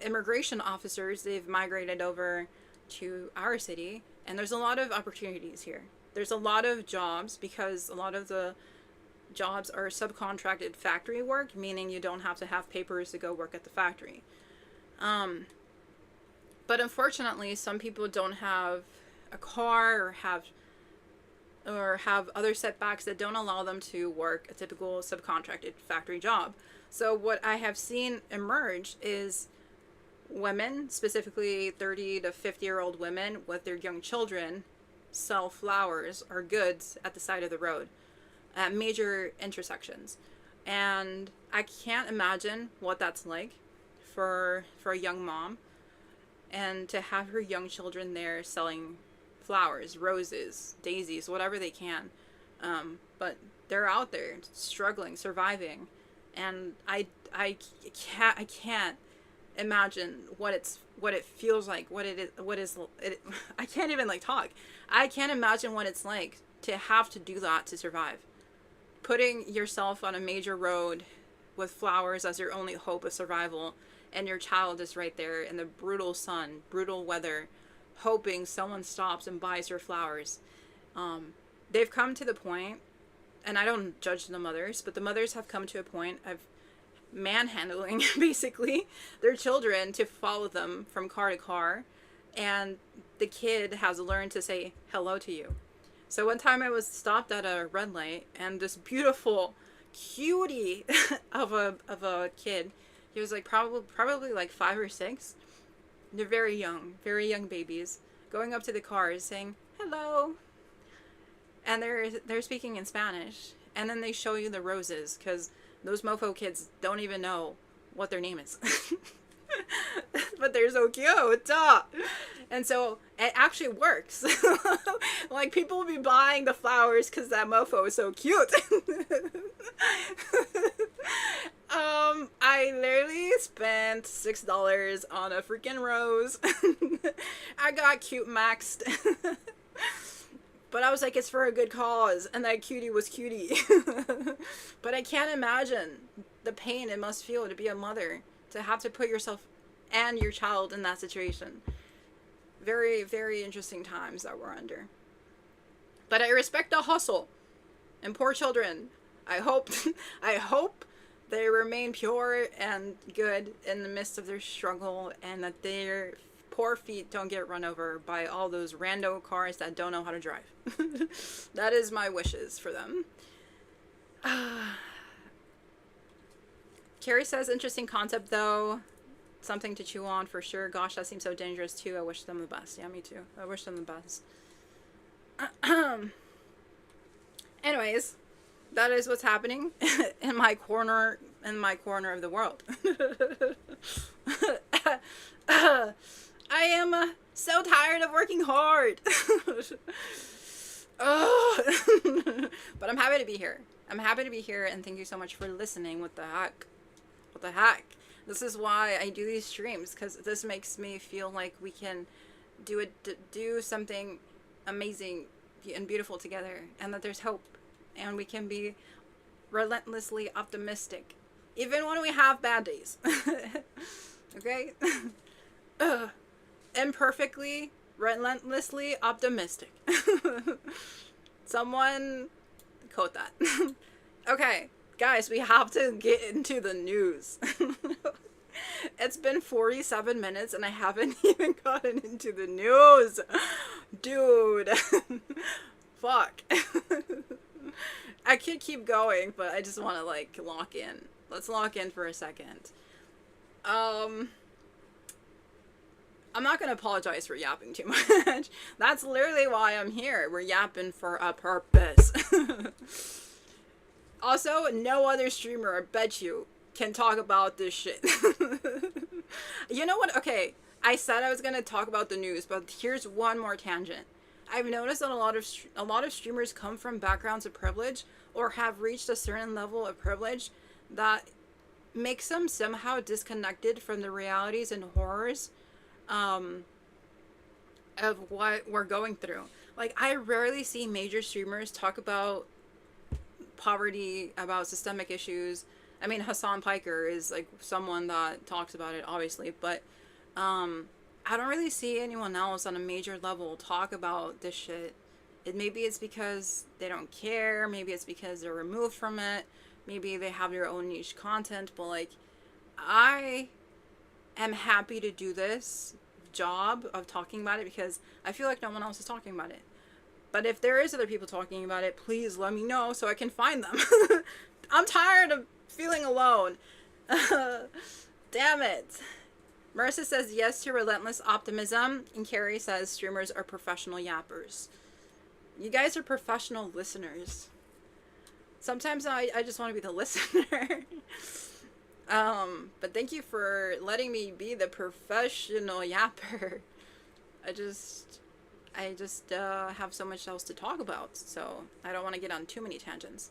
immigration officers, they've migrated over to our city, and there's a lot of opportunities here. There's a lot of jobs, because a lot of the jobs are subcontracted factory work, meaning you don't have to have papers to go work at the factory. But unfortunately, some people don't have a car or have other setbacks that don't allow them to work a typical subcontracted factory job. So what I have seen emerge is women, specifically 30 to 50-year-old women with their young children, sell flowers or goods at the side of the road at major intersections. And I can't imagine what that's like for a young mom. And to have her young children there selling flowers, roses, daisies, whatever they can. But they're out there struggling, surviving. And I can't imagine what it feels like, I can't even like talk. I can't imagine what it's like to have to do that to survive. Putting yourself on a major road with flowers as your only hope of survival, and your child is right there in the brutal sun, brutal weather, hoping someone stops and buys your flowers. They've come to the point, and I don't judge the mothers, but the mothers have come to a point of manhandling, basically, their children to follow them from car to car, and the kid has learned to say hello to you. So one time I was stopped at a red light, and this beautiful cutie of a kid, he was like probably like 5 or 6. They're very young babies, going up to the cars saying hello, and they're speaking in Spanish, and then they show you the roses, because those mofo kids don't even know what their name is. But they're so cute. And so it actually works. Like, people will be buying the flowers because that mofo is so cute. I literally spent $6 on a freaking rose. I got cute maxed. But I was like, it's for a good cause, and that cutie was cutie. But I can't imagine the pain it must feel to be a mother, to have to put yourself and your child in that situation. Very, very interesting times that we're under. But I respect the hustle. And poor children, I hope they remain pure and good in the midst of their struggle, and that their poor feet don't get run over by all those rando cars that don't know how to drive. That is my wishes for them. Carrie says, interesting concept though. Something to chew on for sure. Gosh, that seems so dangerous too. I wish them the best. Yeah, me too. I wish them the best. Anyways, that is what's happening in my corner of the world. I am so tired of working hard. Ugh. But I'm happy to be here. I'm happy to be here, and thank you so much for listening. What the heck? What the heck? This is why I do these streams, because this makes me feel like we can do something amazing and beautiful together, and that there's hope, and we can be relentlessly optimistic, even when we have bad days. Okay? Imperfectly, relentlessly optimistic. Someone quote that. Okay, guys, we have to get into the news. It's been 47 minutes and I haven't even gotten into the news. Dude. Fuck. I could keep going, but I just want to, like, lock in. Let's lock in for a second. I'm not gonna apologize for yapping too much. That's literally why I'm here. We're yapping for a purpose. Also, no other streamer, I bet you, can talk about this shit. You know what? Okay, I said I was gonna talk about the news, but here's one more tangent. I've noticed that a lot of streamers come from backgrounds of privilege or have reached a certain level of privilege that makes them somehow disconnected from the realities and horrors of what we're going through. Like, I rarely see major streamers talk about poverty, about systemic issues. I mean, Hassan Piker is, like, someone that talks about it, obviously, but I don't really see anyone else on a major level talk about this shit. Maybe it's because they don't care, maybe it's because they're removed from it, maybe they have their own niche content, but, like, I am happy to do this job of talking about it because I feel like no one else is talking about it. But if there is other people talking about it, please let me know so I can find them. I'm tired of feeling alone. Damn it. Marissa says yes to relentless optimism, and Carrie says streamers are professional yappers. You guys are professional listeners. Sometimes I just want to be the listener. But thank you for letting me be the professional yapper. I just have so much else to talk about, so I don't want to get on too many tangents.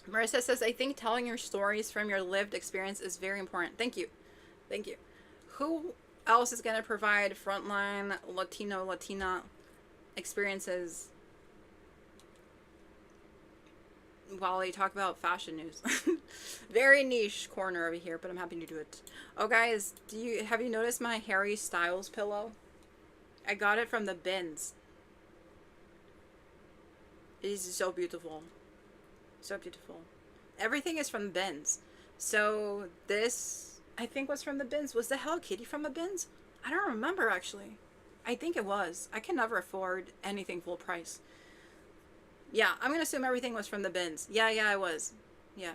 Marissa says, I think telling your stories from your lived experience is very important. Thank you. Thank you. Who else is going to provide frontline Latina experiences while they talk about fashion news? Very niche corner over here, but I'm happy to do it. Oh, guys, have you noticed my Harry Styles pillow? I got it from the bins. It is so beautiful. So beautiful. Everything is from the bins. So this, I think, was from the bins. Was the Hello Kitty from the bins? I don't remember, actually. I think it was. I can never afford anything full price. Yeah, I'm gonna assume everything was from the bins. Yeah, I was. Yeah.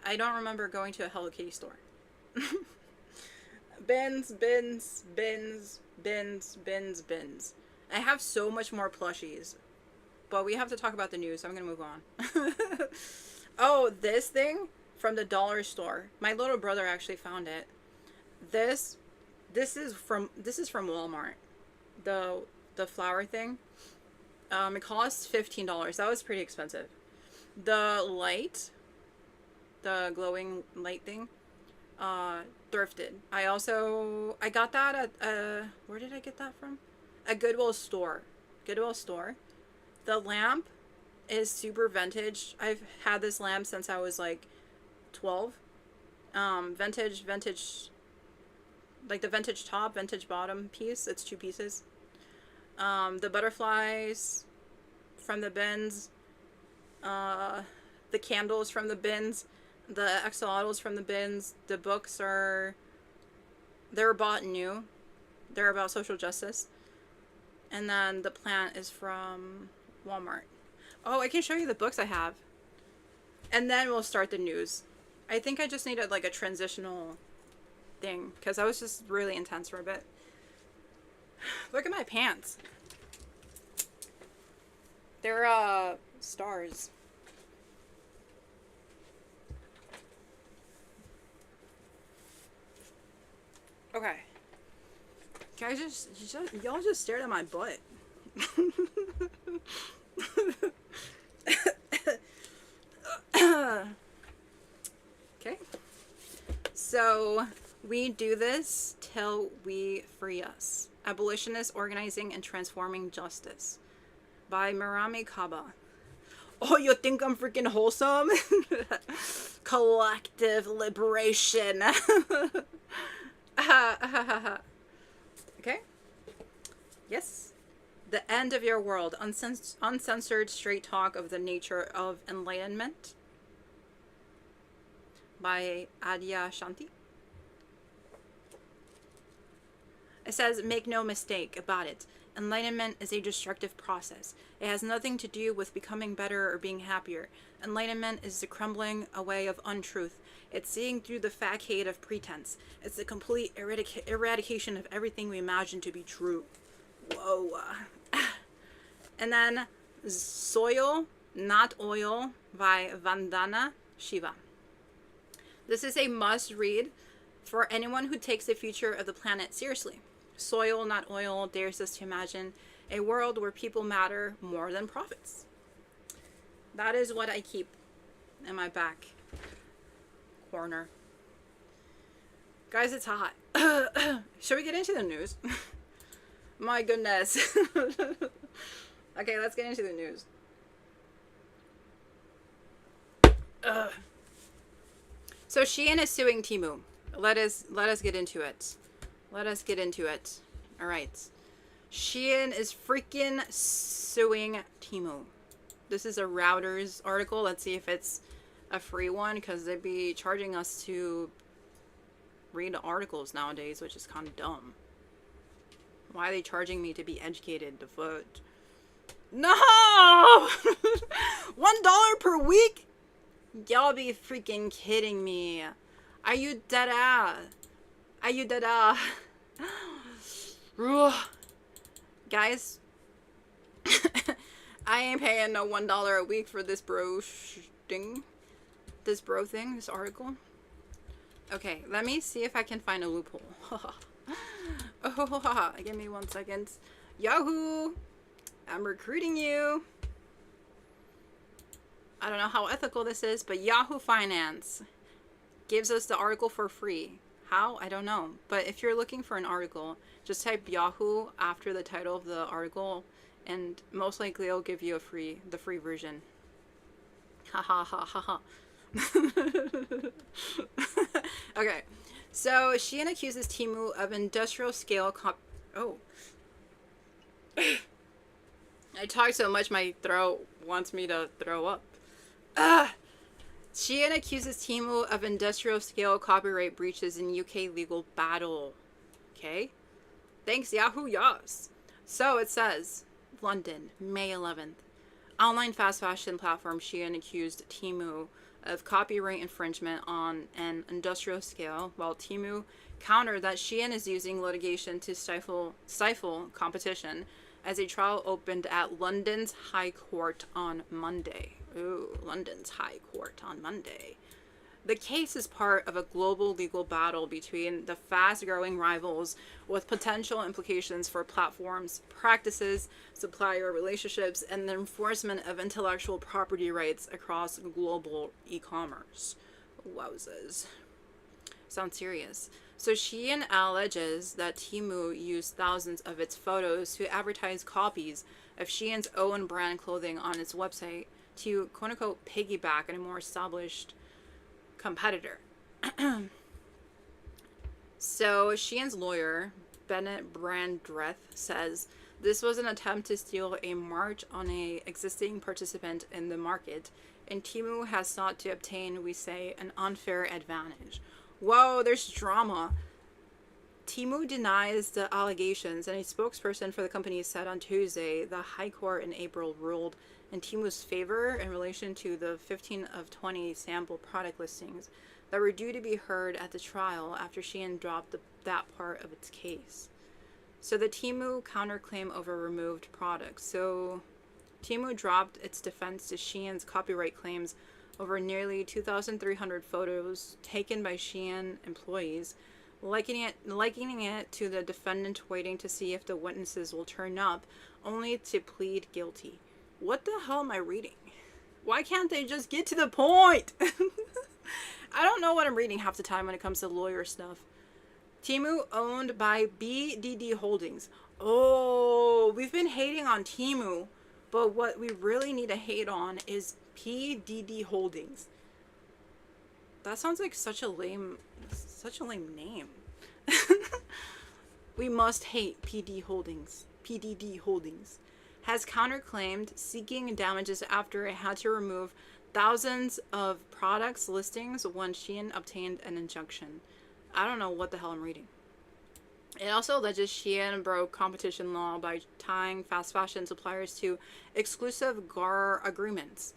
I don't remember going to a Hello Kitty store. Bins, bins, bins, bins, bins, bins. I have so much more plushies. But we have to talk about the news, so I'm gonna move on. Oh, this thing from the dollar store. My little brother actually found it. This is from Walmart. The flower thing. It cost $15. That was pretty expensive. The light, the glowing light thing, thrifted. I got that at where did I get that from? A Goodwill store. The lamp is super vintage. I've had this lamp since I was like 12. Vintage, like the vintage top, vintage bottom piece. It's 2 pieces. The butterflies from the bins. The candles from the bins. The axolotls from the bins. The books they were bought new. They're about social justice. And then the plant is from Walmart. Oh, I can show you the books I have. And then we'll start the news. I think I just needed like a transitional thing because I was just really intense for a bit. Look at my pants. They're stars. Okay. Guys, y'all just stared at my butt. So we do this till we free us. Abolitionists Organizing and Transforming Justice by Marami Kaba. Oh, you think I'm freaking wholesome? Collective liberation. Okay? Yes. The End of Your World. Uncensored straight talk of the nature of enlightenment by Adya Shanti. It says, make no mistake about it. Enlightenment is a destructive process. It has nothing to do with becoming better or being happier. Enlightenment is the crumbling away of untruth. It's seeing through the facade of pretense. It's the complete eradication of everything we imagine to be true. Whoa. And then Soil, Not Oil by Vandana Shiva. This is a must read for anyone who takes the future of the planet seriously. Soil, Not Oil dares us to imagine a world where people matter more than profits. That is what I keep in my back corner. Guys, it's hot. Should we get into the news? My goodness. Okay, let's get into the news. So SHEIN is suing TEMU. Let us get into it. Let us get into it. All right. SHEIN is freaking suing TEMU. This is a Reuters article. Let's see if it's a free one, because they'd be charging us to read articles nowadays, which is kind of dumb. Why are they charging me to be educated? The foot. No! $1 per week? Y'all be freaking kidding me. Are you dead ass? Are you dead ass? Guys, I ain't paying no $1 a week for this thing. This article. Okay, let me see if I can find a loophole. Oh, give me 1 second. Yahoo! I'm recruiting you. I don't know how ethical this is, but Yahoo Finance gives us the article for free. How? I don't know. But if you're looking for an article, just type Yahoo after the title of the article, and most likely it'll give you the free version. Ha ha ha ha ha. Okay, so SHEIN accuses TEMU of industrial scale oh. I talk so much my throat wants me to throw up. SHEIN accuses TEMU of industrial scale copyright breaches in UK legal battle. Okay. Thanks, Yahoo. Yes. So it says, London, May 11th. Online fast fashion platform SHEIN accused TEMU of copyright infringement on an industrial scale, while TEMU countered that SHEIN is using litigation to stifle competition, as a trial opened at London's High Court on Monday. Ooh, London's High Court on Monday. The case is part of a global legal battle between the fast-growing rivals, with potential implications for platforms, practices, supplier relationships, and the enforcement of intellectual property rights across global e-commerce. Wowzers. Sounds serious. So SHEIN alleges that TEMU used thousands of its photos to advertise copies of SHEIN's own brand clothing on its website to quote-unquote piggyback on a more established competitor. So SHEIN's lawyer, Bennett Brandreth, says this was an attempt to steal a march on an existing participant in the market, and TEMU has sought to obtain, we say, an unfair advantage. Whoa, there's drama. TEMU denies the allegations, and a spokesperson for the company said on Tuesday the High Court in April ruled in TEMU's favor in relation to the 15 of 20 sample product listings that were due to be heard at the trial after SHEIN dropped that part of its case. So the TEMU counterclaim over removed products. So TEMU dropped its defense to SHEIN's copyright claims over nearly 2,300 photos taken by SHEIN employees, likening it to the defendant waiting to see if the witnesses will turn up, only to plead guilty. What the hell am I reading? Why can't they just get to the point? I don't know what I'm reading half the time when it comes to lawyer stuff. TEMU owned by BDD Holdings. Oh, we've been hating on TEMU, but what we really need to hate on is PDD Holdings. That sounds like such a lame name. We must hate PDD Holdings. Has counterclaimed seeking damages after it had to remove thousands of products listings when SHEIN obtained an injunction. I don't know what the hell I'm reading. It also alleges SHEIN broke competition law by tying fast fashion suppliers to exclusive GAR agreements.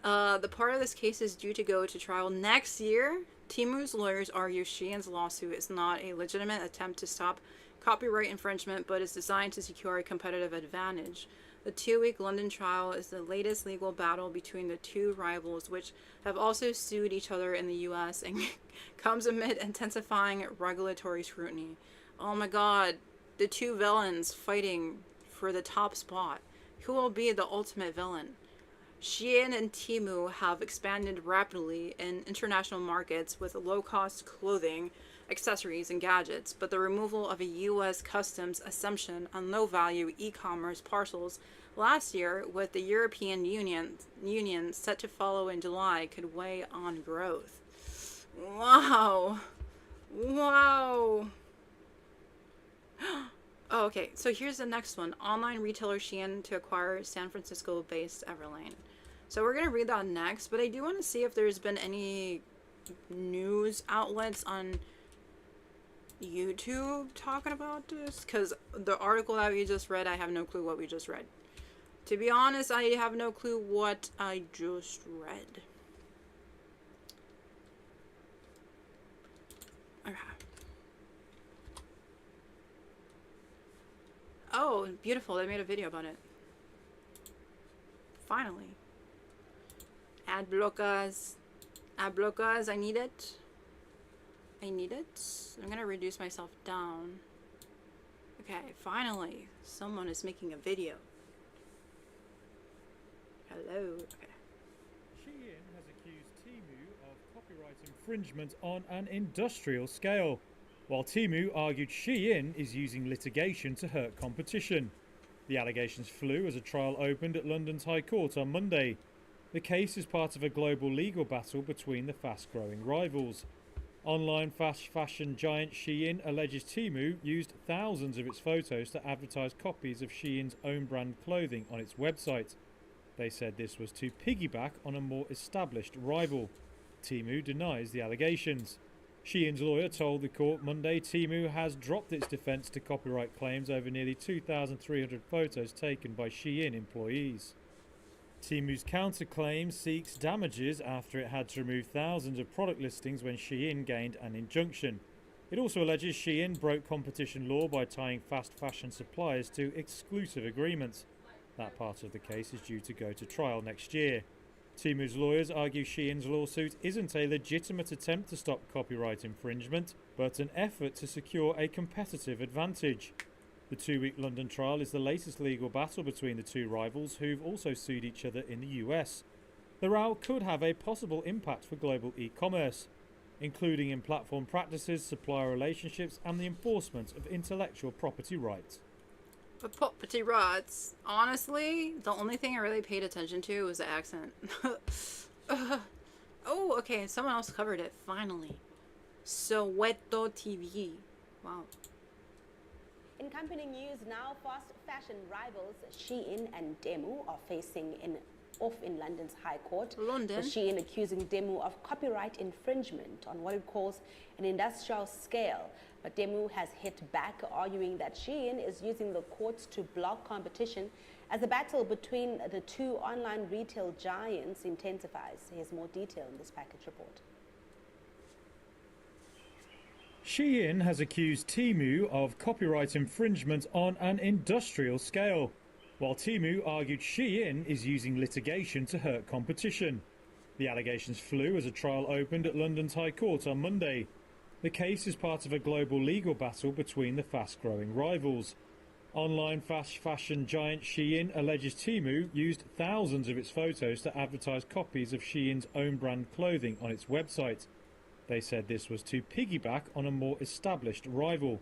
The part of this case is due to go to trial next year. TEMU's lawyers argue SHEIN's lawsuit is not a legitimate attempt to stop copyright infringement, but is designed to secure a competitive advantage. The 2-week London trial is the latest legal battle between the two rivals, which have also sued each other in the US and comes amid intensifying regulatory scrutiny. Oh my god, the two villains fighting for the top spot. Who will be the ultimate villain? SHEIN and TEMU have expanded rapidly in international markets with low-cost clothing, accessories, and gadgets, but the removal of a U.S. customs exemption on low-value e-commerce parcels last year, with the European Union set to follow in July, could weigh on growth. Wow. Wow. Oh, okay, so here's the next one. Online retailer SHEIN to acquire San Francisco-based EVERLANE. So we're going to read that next, but I do want to see if there's been any news outlets on YouTube talking about this, because the article that we just read, I have no clue what we just read. To be honest, I have no clue what I just read. Okay. Oh, beautiful. They made a video about it. Finally. Ad blockers. Ad blockers. I need it. I need it. I'm gonna reduce myself down. Okay, finally. Someone is making a video. Hello. Okay. SHEIN has accused TEMU of copyright infringement on an industrial scale, while TEMU argued SHEIN is using litigation to hurt competition. The allegations flew as a trial opened at London's High Court on Monday. The case is part of a global legal battle between the fast-growing rivals. Online fast fashion giant SHEIN alleges TEMU used thousands of its photos to advertise copies of SHEIN's own brand clothing on its website. They said this was to piggyback on a more established rival. TEMU denies the allegations. SHEIN's lawyer told the court Monday TEMU has dropped its defence to copyright claims over nearly 2,300 photos taken by SHEIN employees. TEMU's counterclaim seeks damages after it had to remove thousands of product listings when SHEIN gained an injunction. It also alleges SHEIN broke competition law by tying fast fashion suppliers to exclusive agreements. That part of the case is due to go to trial next year. TEMU's lawyers argue SHEIN's lawsuit isn't a legitimate attempt to stop copyright infringement, but an effort to secure a competitive advantage. The 2-week London trial is the latest legal battle between the two rivals, who've also sued each other in the US. The row could have a possible impact for global e-commerce, including in platform practices, supplier relationships, and the enforcement of intellectual property rights. But property rights, honestly, the only thing I really paid attention to was the accent. Oh, okay, someone else covered it, finally. Soweto TV. Wow. In company news now, fast fashion rivals SHEIN and TEMU are facing off in London's High Court. London. With SHEIN accusing TEMU of copyright infringement on what it calls an industrial scale. But TEMU has hit back, arguing that SHEIN is using the courts to block competition as the battle between the two online retail giants intensifies. Here's more detail in this package report. SHEIN has accused TEMU of copyright infringement on an industrial scale, while TEMU argued SHEIN is using litigation to hurt competition. The allegations flew as a trial opened at London's High Court on Monday. The case is part of a global legal battle between the fast-growing rivals. Online fast fashion giant SHEIN alleges TEMU used thousands of its photos to advertise copies of SHEIN's own brand clothing on its website. They said this was to piggyback on a more established rival.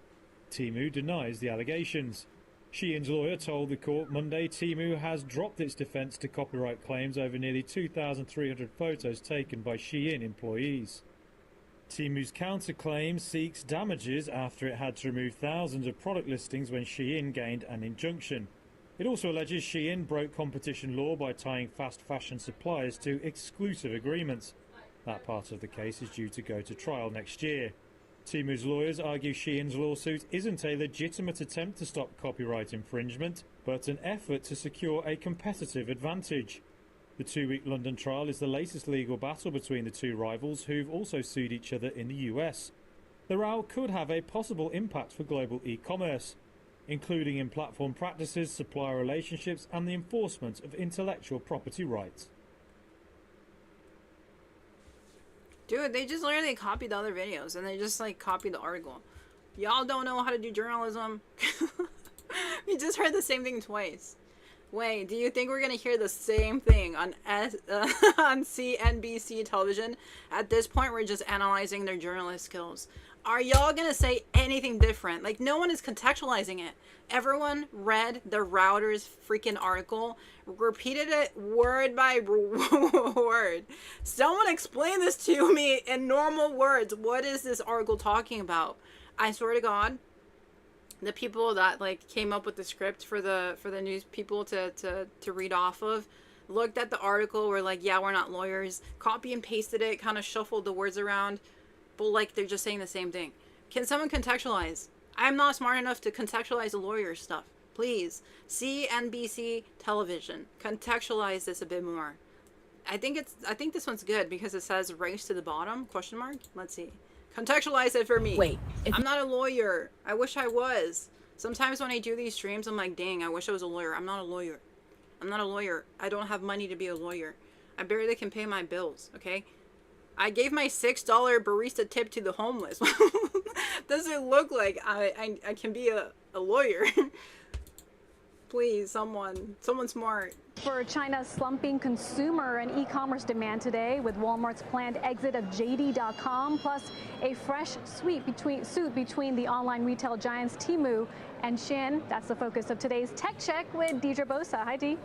TEMU denies the allegations. SHEIN's lawyer told the court Monday TEMU has dropped its defence to copyright claims over nearly 2,300 photos taken by SHEIN employees. TEMU's counterclaim seeks damages after it had to remove thousands of product listings when SHEIN gained an injunction. It also alleges SHEIN broke competition law by tying fast fashion suppliers to exclusive agreements. That part of the case is due to go to trial next year. TEMU's lawyers argue SHEIN's lawsuit isn't a legitimate attempt to stop copyright infringement, but an effort to secure a competitive advantage. The 2-week London trial is the latest legal battle between the two rivals, who've also sued each other in the US. The row could have a possible impact for global e-commerce, including in platform practices, supplier relationships, and the enforcement of intellectual property rights. Dude, they just literally copied the other videos and they just like copied the article. Y'all don't know how to do journalism. We just heard the same thing twice. Wait, do you think we're gonna hear the same thing on on CNBC television? At this point, we're just analyzing their journalist skills. Are y'all gonna say anything different? Like, no one is contextualizing it. Everyone read the Reuters freaking article, repeated it word by word. Someone explain this to me in normal words. What is this article talking about? I swear to God, the people that like came up with the script for the news people to read off of looked at the article, were like, yeah, we're not lawyers, copy and pasted it, kind of shuffled the words around, but like they're just saying the same thing. Can someone contextualize? I'm not smart enough to contextualize the lawyer stuff. Please, CNBC television, contextualize this a bit more. I think this one's good because it says race to the bottom, question mark. Let's see. Contextualize it for me. Wait, I'm not a lawyer. I wish I was. Sometimes when I do these streams, I'm like, dang, I wish I was a lawyer. I'm not a lawyer. I'm not a lawyer. I don't have money to be a lawyer. I barely can pay my bills, okay? I gave my $6 barista tip to the homeless. Does it look like I can be a lawyer? Please, someone smart. For China's slumping consumer and e-commerce demand today, with Walmart's planned exit of JD.com, plus a fresh suit between the online retail giants TEMU and SHEIN. That's the focus of today's Tech Check with Deidre Bosa. Hi, Dee.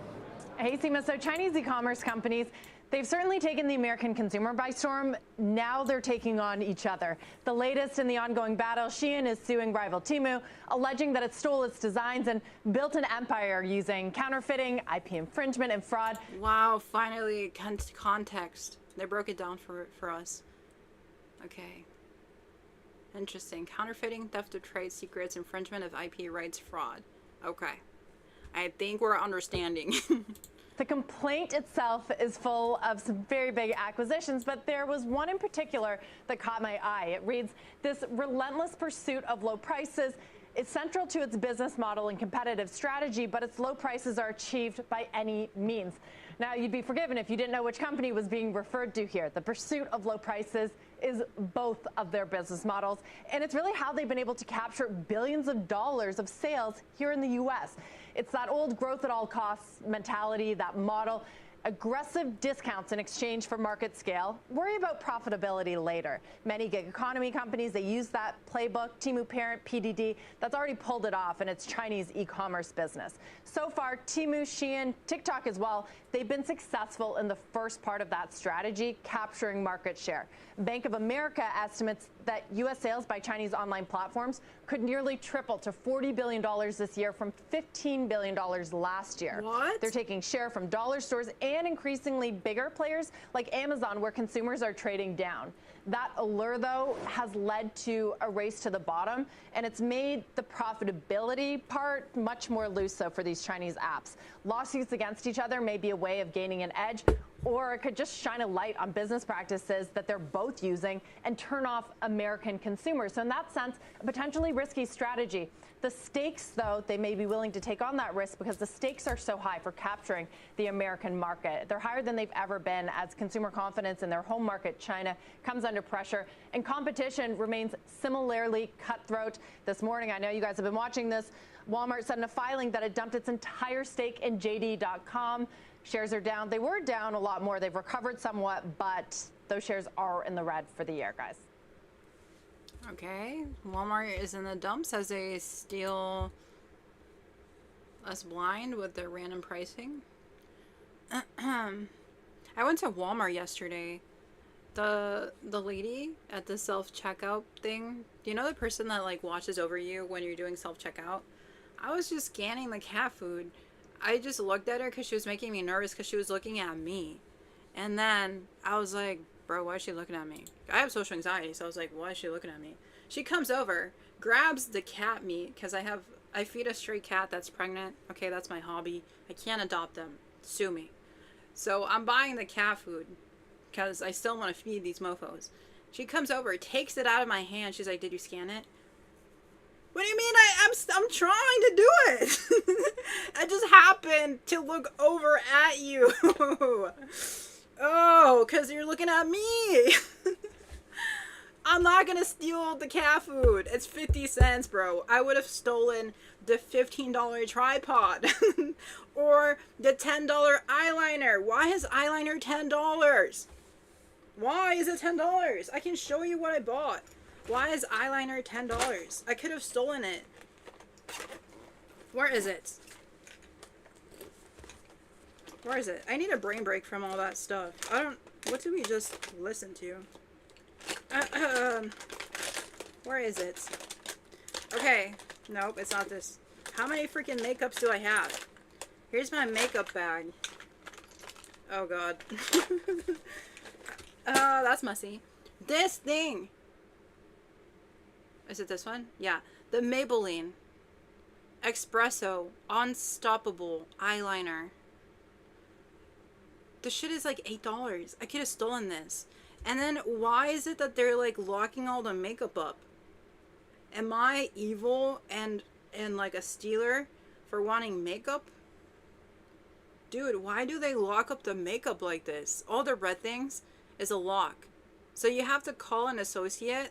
Hey, Seema. So Chinese e-commerce companies, they've certainly taken the American consumer by storm. Now they're taking on each other. The latest in the ongoing battle, SHEIN is suing rival TEMU, alleging that it stole its designs and built an empire using counterfeiting, IP infringement, and fraud. Wow, finally context. They broke it down for us. Okay. Interesting. Counterfeiting, theft of trade secrets, infringement of IP rights, fraud. Okay. I think we're understanding. The complaint itself is full of some very big acquisitions, but there was one in particular that caught my eye. It reads, this relentless pursuit of low prices is central to its business model and competitive strategy, but its low prices are achieved by any means. Now, you'd be forgiven if you didn't know which company was being referred to here. The pursuit of low prices is both of their business models, and it's really how they've been able to capture billions of dollars of sales here in the U.S. It's that old growth at all costs mentality, that model. Aggressive discounts in exchange for market scale. Worry about profitability later. Many gig economy companies, they use that playbook. TEMU parent PDD, that's already pulled it off in its Chinese e-commerce business. So far, TEMU, SHEIN, TikTok as well, they've been successful in the first part of that strategy, capturing market share. Bank of America estimates that U.S. sales by Chinese online platforms could nearly triple to $40 billion this year from $15 billion last year. What? They're taking share from dollar stores and increasingly bigger players like Amazon, where consumers are trading down. That allure, though, has led to a race to the bottom, and it's made the profitability part much more elusive for these Chinese apps. Lawsuits against each other may be a way of gaining an edge, or it could just shine a light on business practices that they're both using and turn off American consumers. So in that sense, a potentially risky strategy. The stakes, though, they may be willing to take on that risk because the stakes are so high for capturing the American market. They're higher than they've ever been as consumer confidence in their home market, China, comes under pressure, and competition remains similarly cutthroat. This morning, I know you guys have been watching this, Walmart said in a filing that it dumped its entire stake in JD.com. Shares are down. They were down a lot more. They've recovered somewhat, but those shares are in the red for the year, guys. Okay, Walmart is in the dumps as they steal us blind with their random pricing. I went to Walmart yesterday. The lady at the self-checkout thing, you know, the person that like watches over you when you're doing self-checkout? I was just scanning the cat food. I just looked at her because she was making me nervous because she was looking at me. And then I was like, bro, why is she looking at me? I have social anxiety, so I was like, why is she looking at me? She comes over, grabs the cat meat, because I feed a stray cat that's pregnant. Okay, that's my hobby. I can't adopt them. Sue me. So I'm buying the cat food because I still want to feed these mofos. She comes over, takes it out of my hand. She's like, did you scan it? What do you mean? I'm trying to do it. I just happened to look over at you. Oh, because you're looking at me. I'm not gonna steal the cat food. It's 50 cents, bro. I would have stolen the $15 tripod. Or the $10 eyeliner. Why is eyeliner $10? Why is it $10? I can show you what I bought. Why is eyeliner $10? I could have stolen it. Where is it? Where is it? I need a brain break from all that stuff. What did we just listen to? Where is it? Okay. Nope, it's not this. How many freaking makeups do I have? Here's my makeup bag. Oh god. That's messy. This thing. Is it this one? Yeah. The Maybelline Espresso Unstoppable Eyeliner. The shit is like $8. I could have stolen this. And then why is it that they're like locking all the makeup up? Am I evil and like a stealer for wanting makeup? Dude, why do they lock up the makeup like this? All the red things is a lock. So you have to call an associate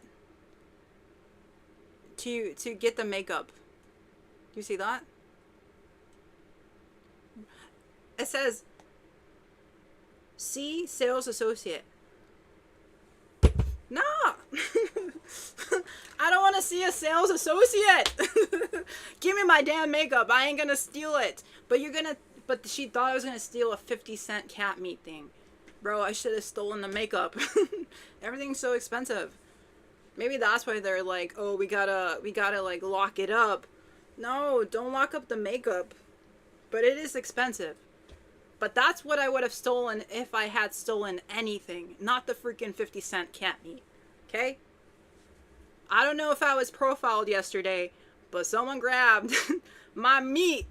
to get the makeup. Do you see that? It says, see sales associate. Nah. I don't want to see a sales associate. Give me my damn makeup. I ain't gonna steal it. But she thought I was gonna steal a 50-cent cat meat thing. Bro, I should have stolen the makeup. Everything's so expensive. Maybe that's why they're like, oh, we gotta like lock it up. No, don't lock up the makeup. But it is expensive. But that's what I would have stolen if I had stolen anything. Not the freaking 50-cent cat meat. Okay? I don't know if I was profiled yesterday, but someone grabbed my meat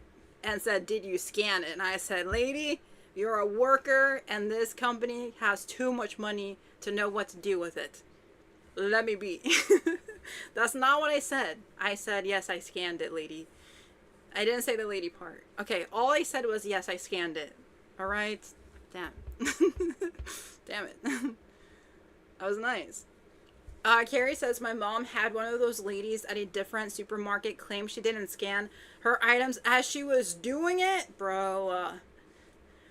and said, did you scan it? And I said, lady, you're a worker and this company has too much money to know what to do with it. Let me be. That's not what I said. I said, yes, I scanned it, lady. I didn't say the lady part. Okay, all I said was, yes, I scanned it. Alright? Damn. Damn it. That was nice. Carrie says, my mom had one of those ladies at a different supermarket claim she didn't scan her items as she was doing it. Bro.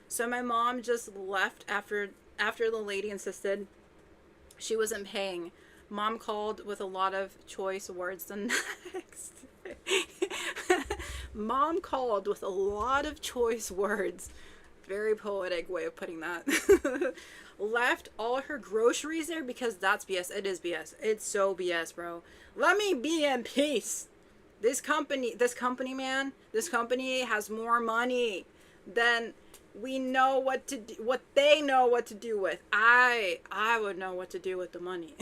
So my mom just left after the lady insisted she wasn't paying. Mom called with a lot of choice words the next. Mom called with a lot of choice words. Very poetic way of putting that. Left all her groceries there because that's BS. It is BS. It's so BS, bro. Let me be in peace. This company, man, this company has more money than we know what to do, what they know what to do with. I would know what to do with the money.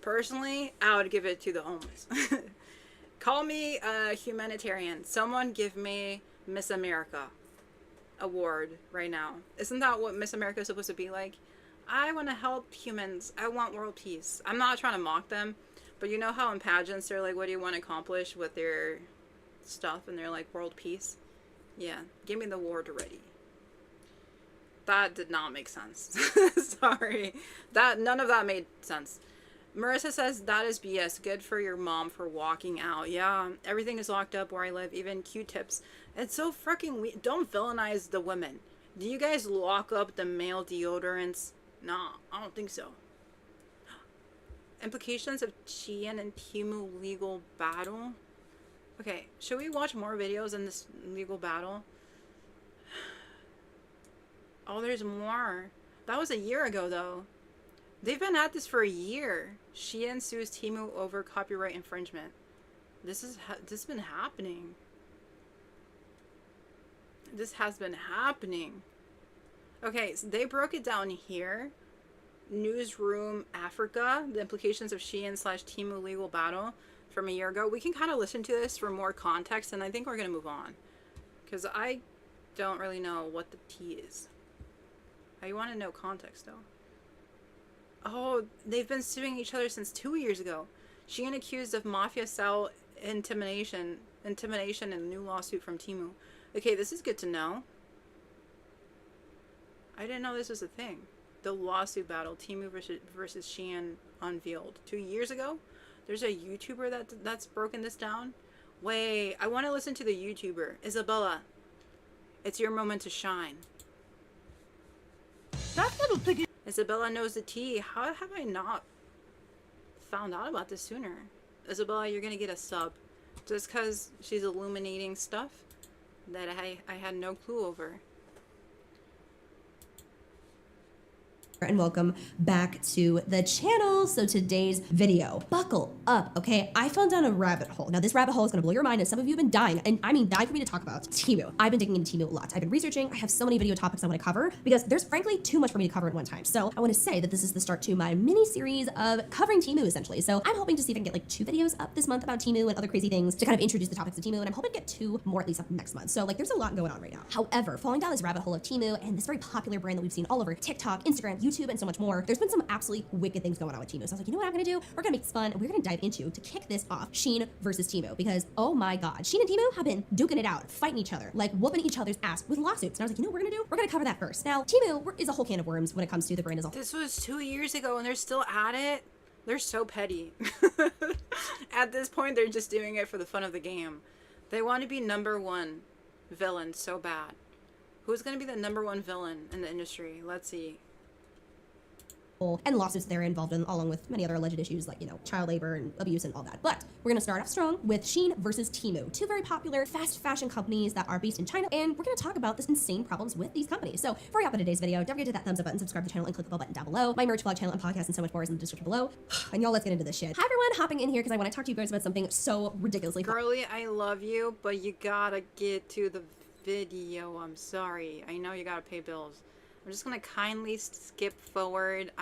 Personally, I would give it to the homeless. Call me a humanitarian. Someone give me Miss America award right now. Isn't that what Miss America is supposed to be like? I want to help humans. I want world peace. I'm not trying to mock them, but you know how in pageants they're like, what do you want to accomplish with their stuff? And they're like, world peace. Yeah, give me the award already. That did not make sense. Sorry. None of that made sense. Marissa says that is BS. Good for your mom for walking out. Yeah, everything is locked up where I live, even Q-tips. It's so freaking don't villainize the women. Do you guys lock up the male deodorants? Nah, I don't think so. Implications of SHEIN and TEMU legal battle. Okay, should we watch more videos in this legal battle? Oh, there's more. That was a year ago, though. They've been at this for a year. SHEIN sues TEMU over copyright infringement. This has been happening. This has been happening. Okay, so they broke it down here. Newsroom Africa, the implications of SHEIN / TEMU legal battle from a year ago. We can kind of listen to this for more context, and I think we're going to move on. Because I don't really know what the T is. I want to know context, though. Oh, they've been suing each other since 2 years ago. SHEIN accused of mafia-style intimidation in a new lawsuit from TEMU. Okay, this is good to know. I didn't know this was a thing. The lawsuit battle, TEMU versus SHEIN unveiled 2 years ago. There's a YouTuber that's broken this down. Wait, I want to listen to the YouTuber. Isabella, it's your moment to shine. That little piggy. Isabella knows the tea. How have I not found out about this sooner? Isabella, you're gonna get a sub. Just because she's illuminating stuff that I had no clue over. And welcome back to the channel. So today's video, buckle up, okay? I fell down a rabbit hole. Now this rabbit hole is gonna blow your mind, and some of you have been dying, and I mean dying for me to talk about TEMU. I've been digging into TEMU a lot. I've been researching. I have so many video topics I wanna cover because there's frankly too much for me to cover at one time. So I wanna say that this is the start to my mini series of covering TEMU essentially. So I'm hoping to see if I can get like 2 videos up this month about TEMU and other crazy things to kind of introduce the topics of TEMU, and I'm hoping to get 2 more at least up next month. So like there's a lot going on right now. However, falling down this rabbit hole of TEMU and this very popular brand that we've seen all over TikTok, Instagram, YouTube, and so much more, there's been some absolutely wicked things going on with TEMU. So I was like, you know what I'm gonna do? We're gonna make this fun, and we're gonna dive into, to kick this off, SHEIN versus TEMU, because oh my god, SHEIN and TEMU have been duking it out, fighting each other, like whooping each other's ass with lawsuits. And I was like, you know what we're gonna do? We're gonna cover that first. Now, TEMU is a whole can of worms when it comes to the brand as a whole. This was 2 years ago and they're still at it. They're so petty. At this point, they're just doing it for the fun of the game. They want to be #1 villain so bad. Who's gonna be the #1 villain in the industry? Let's see. And lawsuits they're involved in, along with many other alleged issues like, you know, child labor and abuse and all that. But we're gonna start off strong with SHEIN versus TEMU, 2 very popular fast fashion companies that are based in China, and we're gonna talk about this insane problems with these companies. So before we hop into today's video, don't forget to hit that thumbs up button, subscribe to the channel, and click the bell button down below. My merch, vlog channel, and podcast, and so much more is in the description below. And y'all, let's get into this shit. Hi everyone, hopping in here because I want to talk to you guys about something so ridiculously fun. Girly, I love you, but you gotta get to the video. I'm sorry. I know you gotta pay bills. I'm just gonna kindly skip forward.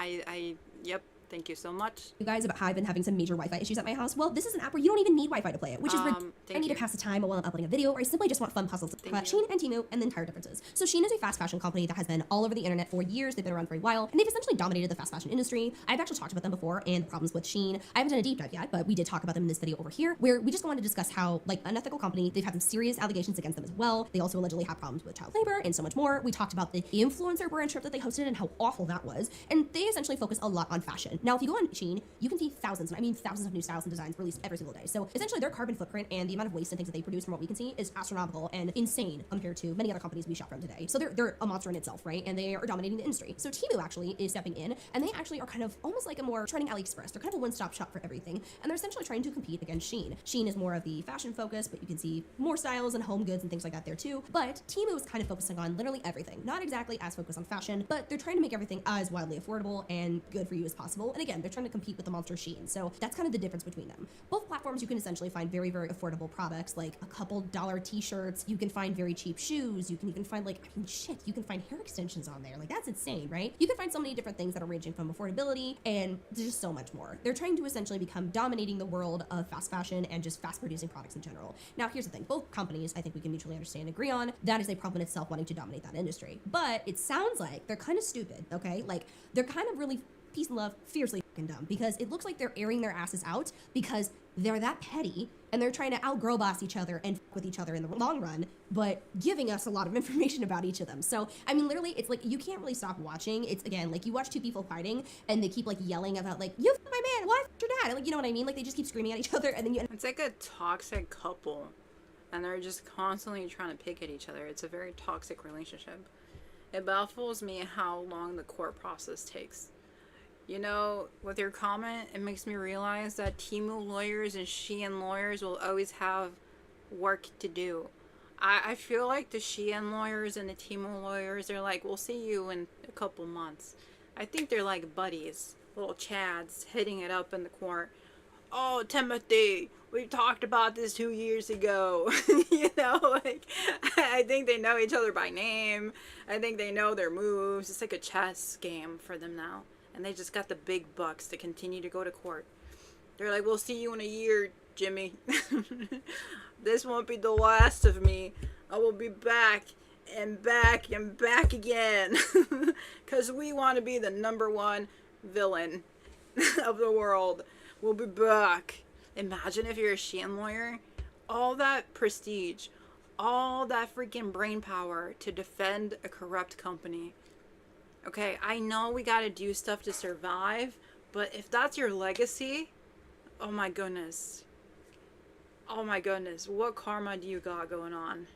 Yep, thank you so much. You guys about how I've been having some major Wi-Fi issues at my house. Well, this is an app where you don't even need Wi-Fi to play it, which is I need to pass the time while I'm uploading a video, or I simply just want fun puzzles. But SHEIN and TEMU and the entire differences. So SHEIN is a fast fashion company that has been all over the internet for years. They've been around for a while, and they've essentially dominated the fast fashion industry. I've actually talked about them before and the problems with SHEIN. I haven't done a deep dive yet, but we did talk about them in this video over here, where we just wanted to discuss how, like, unethical company, they've had some serious allegations against them as well. They also allegedly have problems with child labor and so much more. We talked about the influencer brand trip that they hosted and how awful that was, and they essentially focus a lot on fashion. Now, if you go on SHEIN, you can see thousands, and I mean thousands of new styles and designs released every single day. So essentially their carbon footprint and the amount of waste and things that they produce from what we can see is astronomical and insane compared to many other companies we shop from today. So they're a monster in itself, right? And they are dominating the industry. So TEMU actually is stepping in, and they actually are kind of almost like a more trending AliExpress. They're kind of a one-stop shop for everything, and they're essentially trying to compete against SHEIN. SHEIN is more of the fashion focus, but you can see more styles and home goods and things like that there too. But TEMU is kind of focusing on literally everything. Not exactly as focused on fashion, but they're trying to make everything as wildly affordable and good for you as possible. And again, they're trying to compete with the monster SHEIN. So that's kind of the difference between them. Both platforms, you can essentially find very, very affordable products, like a couple dollar t-shirts. You can find very cheap shoes. You can even find, like, I mean, shit, you can find hair extensions on there. Like, that's insane, right? You can find so many different things that are ranging from affordability and there's just so much more. They're trying to essentially become dominating the world of fast fashion and just fast producing products in general. Now, here's the thing. Both companies, I think we can mutually understand and agree on, that is a problem in itself, wanting to dominate that industry. But it sounds like they're kind of stupid, okay? Like, they're kind of really peace and love, fiercely fucking dumb, because it looks like they're airing their asses out because they're that petty and they're trying to outgrow boss each other and fuck with each other in the long run, but giving us a lot of information about each of them. So, I mean, literally, it's like, you can't really stop watching. It's, again, like, you watch two people fighting and they keep, like, yelling about, like, you fucked my man, why fucked your dad? And, like, you know what I mean? Like, they just keep screaming at each other, and then you... It's like a toxic couple, and they're just constantly trying to pick at each other. It's a very toxic relationship. It baffles me how long the court process takes. You know, with your comment, it makes me realize that TEMU lawyers and SHEIN lawyers will always have work to do. I feel like the SHEIN lawyers and the TEMU lawyers, they're like, we'll see you in a couple months. I think they're like buddies, little chads, hitting it up in the court. Oh, Timothy, we talked about this 2 years ago. You know, like, I think they know each other by name. I think they know their moves. It's like a chess game for them now. And they just got the big bucks to continue to go to court. They're like, we'll see you in a year, Jimmy. This won't be the last of me. I will be back and back and back again. Because we want to be the #1 villain of the world. We'll be back. Imagine if you're a SHEIN lawyer. All that prestige. All that freaking brain power to defend a corrupt company. Okay, I know we gotta do stuff to survive, but if that's your legacy, oh my goodness. Oh my goodness, what karma do you got going on?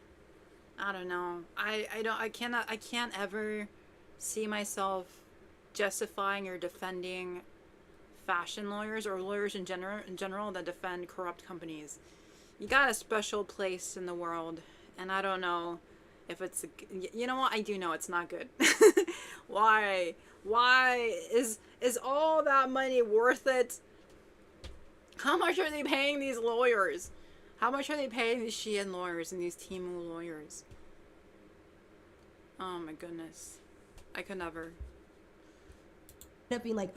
I don't know. I can't ever see myself justifying or defending fashion lawyers or lawyers in general that defend corrupt companies. You got a special place in the world, and I don't know if it's, you know what, I do know it's not good. Why is all that money worth it? How much are they paying these lawyers? How much are they paying these SHEIN lawyers and these TEMU lawyers? Oh my goodness, I could never. Up being like,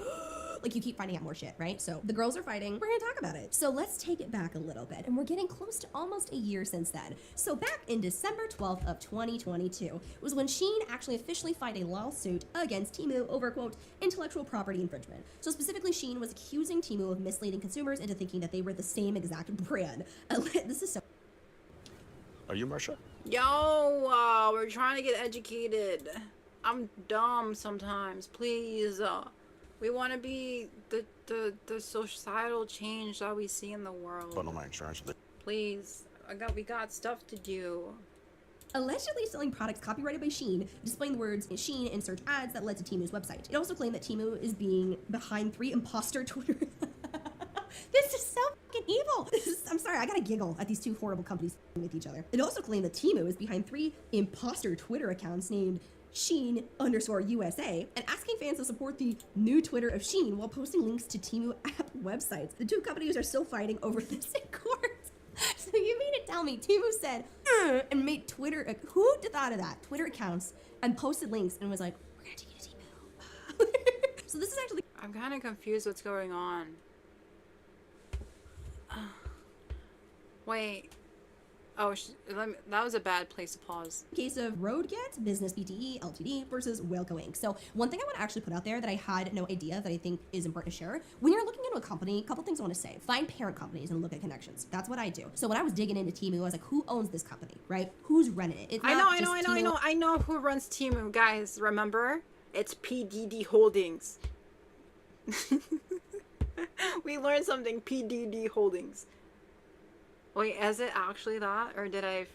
like, you keep finding out more shit, right? So the girls are fighting. We're gonna talk about it. So let's take it back a little bit, and we're getting close to almost a year since then. So back in December 12th of 2022 was when SHEIN actually officially filed a lawsuit against TEMU over, quote, intellectual property infringement. So specifically, SHEIN was accusing TEMU of misleading consumers into thinking that they were the same exact brand. This is so... Are you Marsha? Yo, we're trying to get educated. I'm dumb sometimes. Please, we want to be the societal change that we see in the world. Bundle my insurance with it. Please, we got stuff to do. Allegedly selling products copyrighted by SHEIN, displaying the words SHEIN in search ads that led to TEMU's website. It also claimed that TEMU is being behind 3 imposter Twitter. This is so fucking evil. I'm sorry, I gotta giggle at these two horrible companies with each other. It also claimed that TEMU is behind 3 imposter Twitter accounts named SHEIN_USA and asking fans to support the new Twitter of SHEIN while posting links to TEMU app websites. The two companies are still fighting over this in court. So you mean to tell me TEMU said, and made Twitter, who thought of that? Twitter accounts and posted links and was like, we're gonna take you to TEMU. So this is actually... I'm kind of confused what's going on. Wait. Oh, that was a bad place to pause. Case of RoadGet, Business BTE, Ltd versus Whalco Inc. So one thing I want to actually put out there that I had no idea that I think is important to share. When you're looking into a company, a couple things I want to say. Find parent companies and look at connections. That's what I do. So when I was digging into TEMU, I was like, who owns this company, right? Who's running it? It's I not know who runs TEMU, guys. Remember? It's PDD Holdings. We learned something. PDD Holdings. Wait, is it actually that, or did I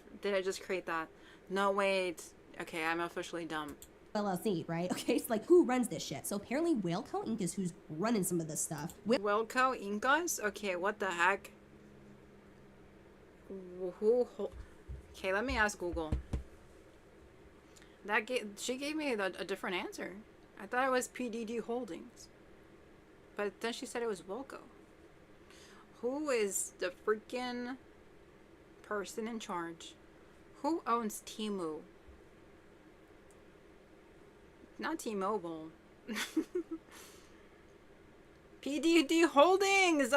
just create that? No, wait. Okay, I'm officially dumb. LLC, right? Okay, it's like, who runs this shit? So apparently Whalco Inc. is who's running some of this stuff. Whalco Inc. Okay, what the heck? Okay, let me ask Google. She gave me a different answer. I thought it was PDD Holdings, but then she said it was Whalco. Who is the freaking person in charge? Who owns TEMU? Not T-Mobile. PDD Holdings!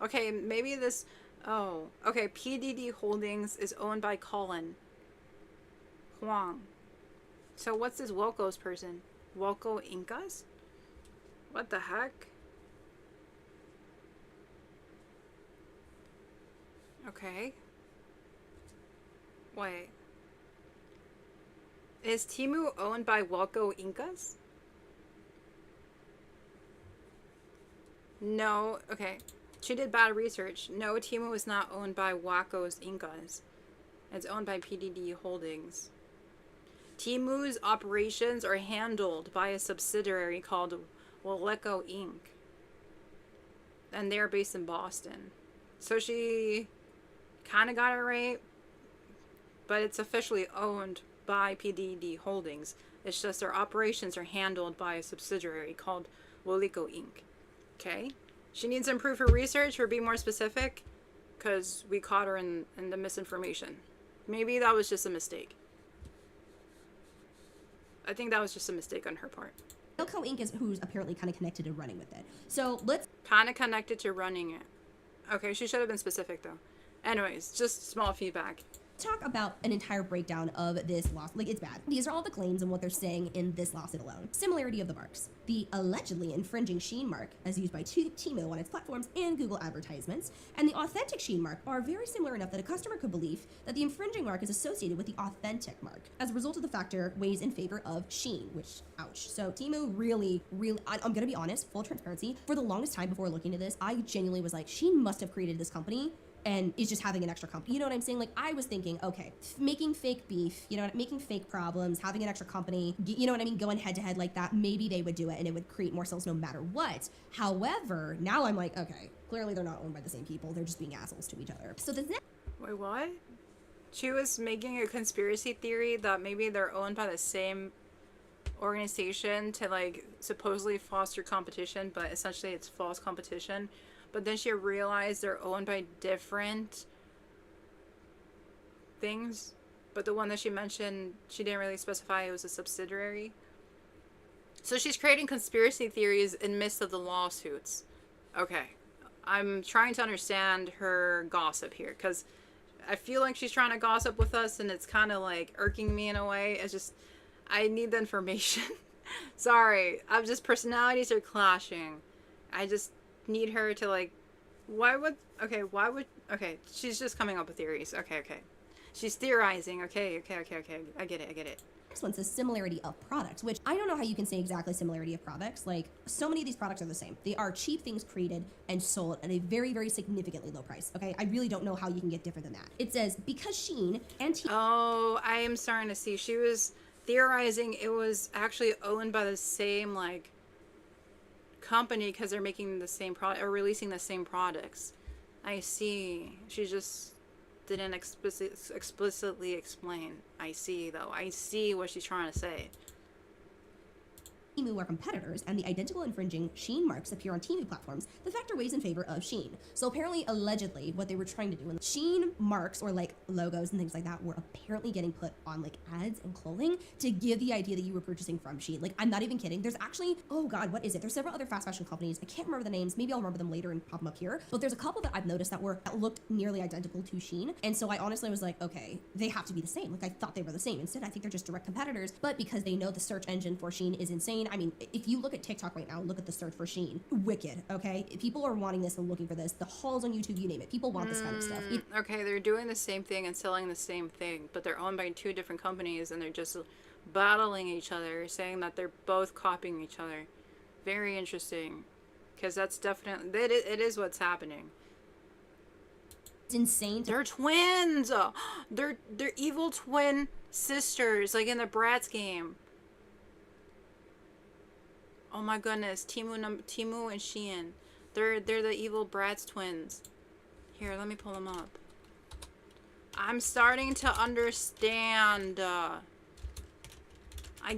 Okay, maybe this... Oh, okay, PDD Holdings is owned by Colin Huang. So what's this Whalco's person? Whalco Incas? What the heck? Okay. Wait. Is TEMU owned by Waco Incas? No. Okay. She did bad research. No, TEMU is not owned by Waco's Incas. It's owned by PDD Holdings. TEMU's operations are handled by a subsidiary called Waleco Inc. And they're based in Boston. So she kind of got it right, but it's officially owned by PDD Holdings. It's just their operations are handled by a subsidiary called Waleco Inc. Okay? She needs to improve her research or be more specific, because we caught her in the misinformation. Maybe that was just a mistake. I think that was just a mistake on her part. Waleco Inc. is who's apparently kind of connected to running with it. So let's Kind of connected to running it. Okay, she should have been specific though. Anyways, just small feedback. talk about an entire breakdown of this lawsuit. Like, it's bad. These are all the claims and what they're saying in this lawsuit alone. Similarity of the marks. The allegedly infringing SHEIN mark, as used by TEMU on its platforms and Google advertisements, and the authentic SHEIN mark are very similar enough that a customer could believe that the infringing mark is associated with the authentic mark. As a result of the factor, weighs in favor of SHEIN, which, ouch. So TEMU really, I'm gonna be honest, full transparency, for the longest time before looking at this, I genuinely was like, SHEIN must have created this company and is just having an extra company. You know what I'm saying? Like, I was thinking, okay, making fake beef, you know, making fake problems, having an extra company, you know what I mean, going head to head like that, maybe they would do it and it would create more sales no matter what. However, now I'm like, okay, clearly they're not owned by the same people. They're just being assholes to each other. So the next... Wait, what? She was making a conspiracy theory that maybe they're owned by the same organization to, like, supposedly foster competition, but essentially it's false competition. But then she realized they're owned by different things. But the one that she mentioned, she didn't really specify it was a subsidiary. So she's creating conspiracy theories in midst of the lawsuits. Okay. I'm trying to understand her gossip here, because I feel like she's trying to gossip with us, and it's kind of like irking me in a way. It's just, I need the information. Sorry. Personalities are clashing. I just need her to, like, okay, she's just coming up with theories. Okay. She's theorizing. Okay. I get it. Next one's the similarity of products, which I don't know how you can say exactly similarity of products. Like, so many of these products are the same. They are cheap things created and sold at a very, very significantly low price. Okay, I really don't know how you can get different than that. It says, because SHEIN and Oh, I am starting to see. She was theorizing it was actually owned by the same, like, company because they're making the same product or releasing the same products. I see. She just didn't explicitly explain. I see, though. I see what she's trying to say. TEMU are competitors, and the identical infringing SHEIN marks appear on TEMU platforms, the factor weighs in favor of SHEIN. So apparently, allegedly, what they were trying to do, and SHEIN marks or like logos and things like that were apparently getting put on like ads and clothing to give the idea that you were purchasing from SHEIN. Like, I'm not even kidding. There's actually, oh god, what is it? There's several other fast fashion companies. I can't remember the names. Maybe I'll remember them later and pop them up here. But there's a couple that I've noticed that looked nearly identical to SHEIN. And so I honestly was like, okay, they have to be the same. Like, I thought they were the same. Instead, I think they're just direct competitors. But because they know the search engine for SHEIN is insane. I mean, if you look at TikTok right now, look at the search for SHEIN. Wicked, okay? People are wanting this and looking for this. The hauls on YouTube, you name it. People want this kind of stuff. Okay, they're doing the same thing and selling the same thing, but they're owned by two different companies and they're just battling each other, saying that they're both copying each other. Very interesting, because that's definitely, it is what's happening. It's insane. They're twins! They're evil twin sisters, like in the Bratz game. Oh my goodness, TEMU and SHEIN. They're the evil Bratz twins. Here, let me pull them up. I'm starting to understand. I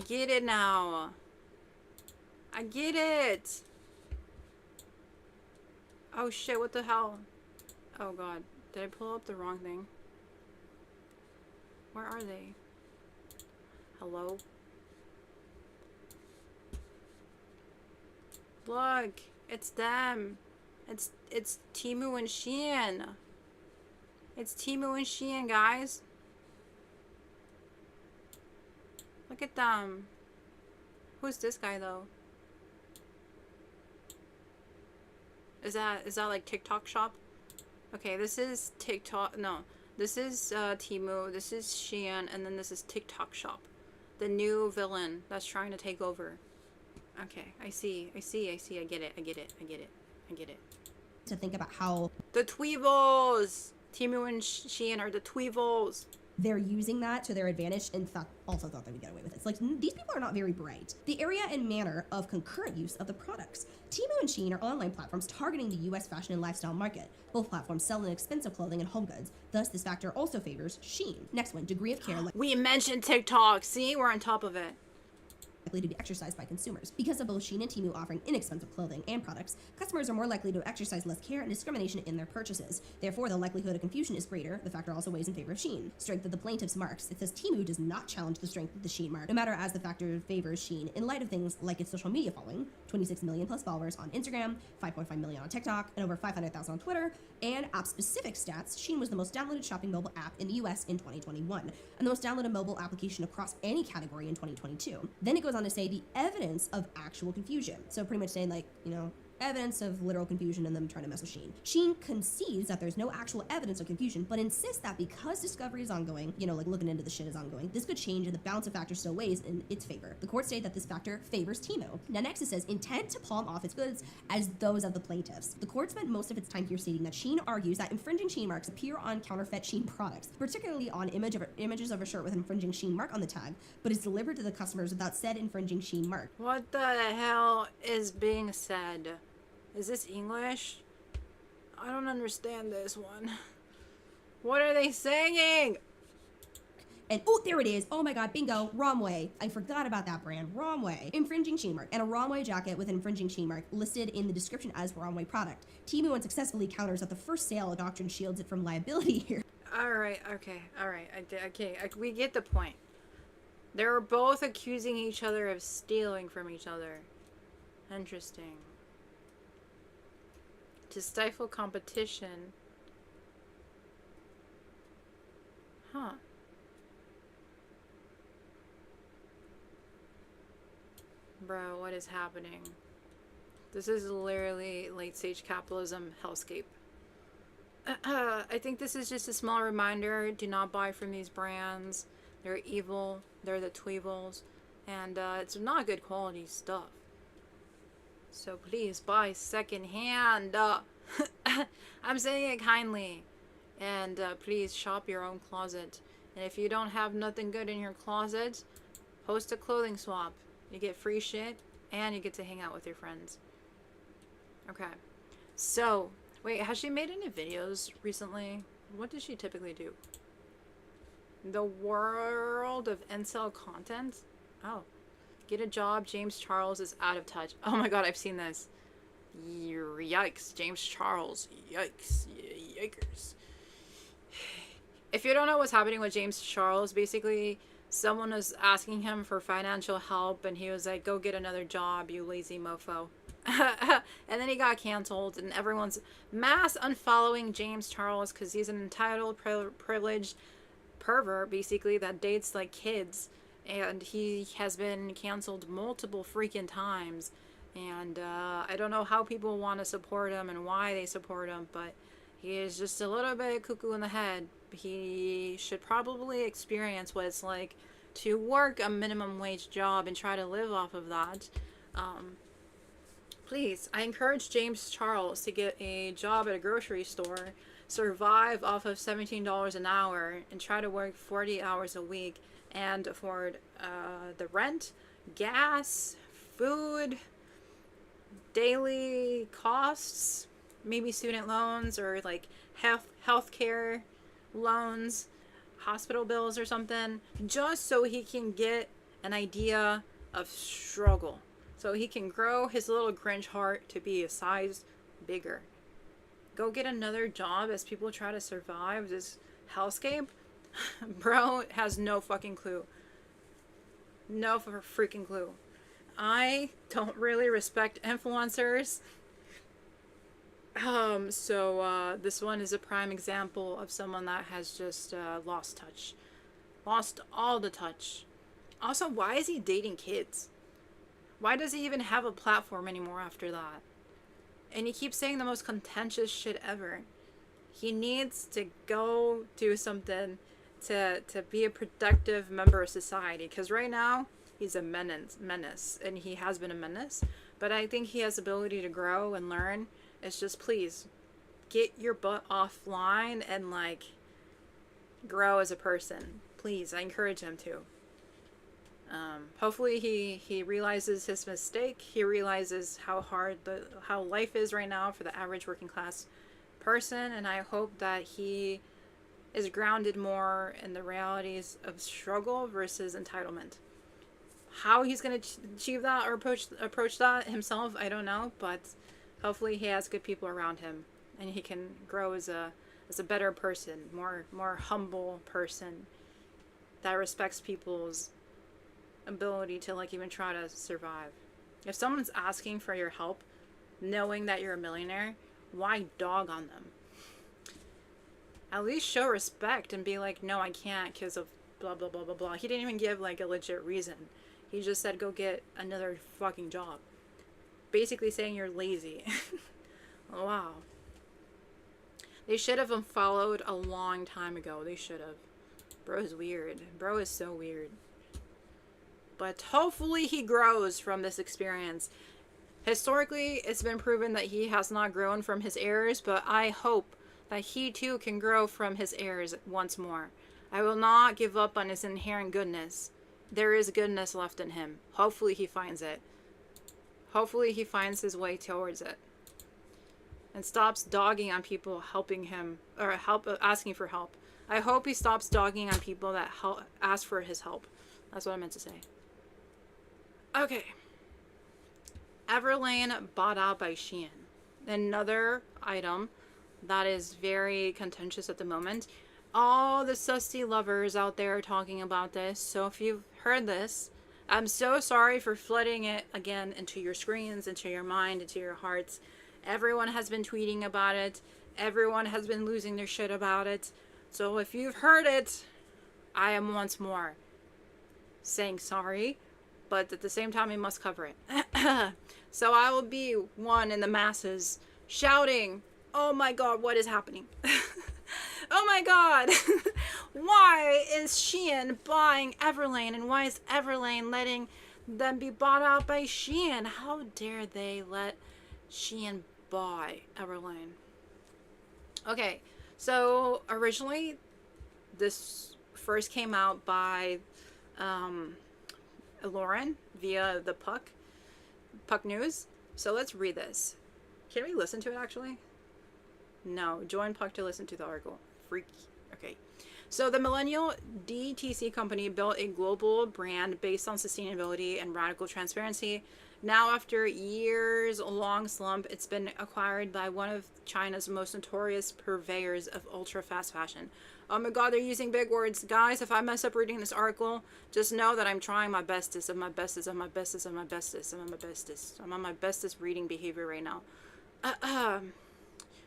get it now. I get it. Oh shit, what the hell? Oh god, did I pull up the wrong thing? Where are they? Hello? Look, it's them. It's TEMU and SHEIN. It's TEMU and SHEIN, guys. Look at them. Who's this guy, though? Is that like TikTok shop? Okay, this is TikTok. No, this is Temu. This is SHEIN, and then this is TikTok shop. The new villain that's trying to take over. Okay, I see. I get it. To think about how The Tweevils! Temu and SHEIN are the Tweevils. they're using that to their advantage and also thought they would get away with it. It's like, these people are not very bright. The area and manner of concurrent use of the products. Temu and SHEIN are online platforms targeting the US fashion and lifestyle market. Both platforms sell inexpensive clothing and home goods. Thus, this factor also favors SHEIN. Next one, degree of care. We mentioned TikTok. See, we're on top of it. Likely to be exercised by consumers. Because of both SHEIN and Temu offering inexpensive clothing and products, customers are more likely to exercise less care and discrimination in their purchases. Therefore, the likelihood of confusion is greater. The factor also weighs in favor of SHEIN. Strength of the plaintiff's marks. It says Temu does not challenge the strength of the SHEIN mark, no matter as the factor favors SHEIN in light of things like its social media following, 26 million plus followers on Instagram, 5.5 million on TikTok, and over 500,000 on Twitter, and app-specific stats. SHEIN was the most downloaded shopping mobile app in the US in 2021, and the most downloaded mobile application across any category in 2022. Then it goes on to say the evidence of actual confusion. So pretty much saying, like, you know, evidence of literal confusion and them trying to mess with SHEIN. SHEIN concedes that there's no actual evidence of confusion, but insists that because discovery is ongoing, you know, like looking into the shit is ongoing, this could change and the balance of factors still weighs in its favor. The court stated that this factor favors Temu. Now Nexus says intent to palm off its goods as those of the plaintiffs. The court spent most of its time here stating that SHEIN argues that infringing SHEIN marks appear on counterfeit SHEIN products, particularly on images of a shirt with an infringing SHEIN mark on the tag, but is delivered to the customers without said infringing SHEIN mark. What the hell is being said? Is this English? I don't understand this one. What are they saying? And oh, there it is. Oh my god, bingo. Romway. I forgot about that brand. Romway. Infringing SHEIN mark. And a Romway jacket with an infringing SHEIN mark listed in the description as Romway product. Temu unsuccessfully counters that the first sale doctrine shields it from liability here. Alright, okay. We get the point. They're both accusing each other of stealing from each other. Interesting. To stifle competition. Huh. Bro, what is happening? This is literally late-stage capitalism hellscape. I think this is just a small reminder. Do not buy from these brands. They're evil. They're the Tweevils. And it's not good quality stuff. So please buy secondhand. I'm saying it kindly. And please shop your own closet. And if you don't have nothing good in your closet, post a clothing swap. You get free shit and you get to hang out with your friends. Okay. So, wait, has she made any videos recently? What does she typically do? The world of incel content? Oh. Get a job, James Charles is out of touch. Oh my god, I've seen this. Yikes, James Charles. Yikes. Yikers. If you don't know what's happening with James Charles, basically, someone was asking him for financial help, and he was like, go get another job, you lazy mofo. And then he got canceled, and everyone's mass unfollowing James Charles because he's an entitled, privileged pervert, basically, that dates, like, kids. And he has been canceled multiple freaking times. And I don't know how people want to support him and why they support him, but he is just a little bit cuckoo in the head. He should probably experience what it's like to work a minimum wage job and try to live off of that. Please, I encourage James Charles to get a job at a grocery store, survive off of $17 an hour, and try to work 40 hours a week and afford the rent, gas, food, daily costs, maybe student loans or like healthcare loans, hospital bills or something, just so he can get an idea of struggle, so he can grow his little Grinch heart to be a size bigger. Go get another job as people try to survive this hellscape. Bro has no fucking clue. No freaking clue. I don't really respect influencers. So this one is a prime example of someone that has just lost touch. Lost all the touch. Also, why is he dating kids? Why does he even have a platform anymore after that? And he keeps saying the most contentious shit ever. He needs to go do something to be a productive member of society. Because right now, he's a menace. And he has been a menace. But I think he has the ability to grow and learn. It's just, please, get your butt offline and, like, grow as a person. Please, I encourage him to. Hopefully he realizes his mistake. He realizes how hard how life is right now for the average working class person, and I hope that he is grounded more in the realities of struggle versus entitlement. How he's going to achieve that or approach that himself, I don't know, but hopefully he has good people around him and he can grow as a better person, more humble person that respects people's ability to, like, even try to survive. If someone's asking for your help, knowing that you're a millionaire, why dog on them? At least show respect and be like, no, I can't because of blah, blah, blah, blah, blah. He didn't even give, like, a legit reason. He just said, go get another fucking job. Basically saying you're lazy. Wow. They should have unfollowed a long time ago. They should have. Bro is weird. Bro is so weird. But hopefully he grows from this experience. Historically, it's been proven that he has not grown from his errors, but I hope that he too can grow from his errors once more. I will not give up on his inherent goodness. There is goodness left in him. Hopefully he finds it. Hopefully he finds his way towards it. And stops dogging on people helping him, or asking for help. I hope he stops dogging on people that ask for his help. That's what I meant to say. Okay. EVERLANE bought out by SHEIN. Another item that is very contentious at the moment. All the sussy lovers out there are talking about this. So if you've heard this, I'm so sorry for flooding it again into your screens, into your mind, into your hearts. Everyone has been tweeting about it. Everyone has been losing their shit about it. So if you've heard it, I am once more saying sorry, but at the same time, we must cover it. So I will be one in the masses shouting, oh my god, what is happening? Oh my god, why is SHEIN buying EVERLANE, and why is EVERLANE letting them be bought out by SHEIN? How dare they let SHEIN buy EVERLANE? Okay, so originally this first came out by Lauren via the Puck News. So let's read this. Can we listen to it actually? No, join Puck to listen to the article. Freaky. Okay. So the millennial DTC company built a global brand based on sustainability and radical transparency. Now, after years-long slump, it's been acquired by one of China's most notorious purveyors of ultra-fast fashion. Oh my god, they're using big words. Guys, if I mess up reading this article, just know that I'm trying my bestest of my bestest of my bestest of my bestest. I'm on my bestest. I'm on my bestest reading behavior right now.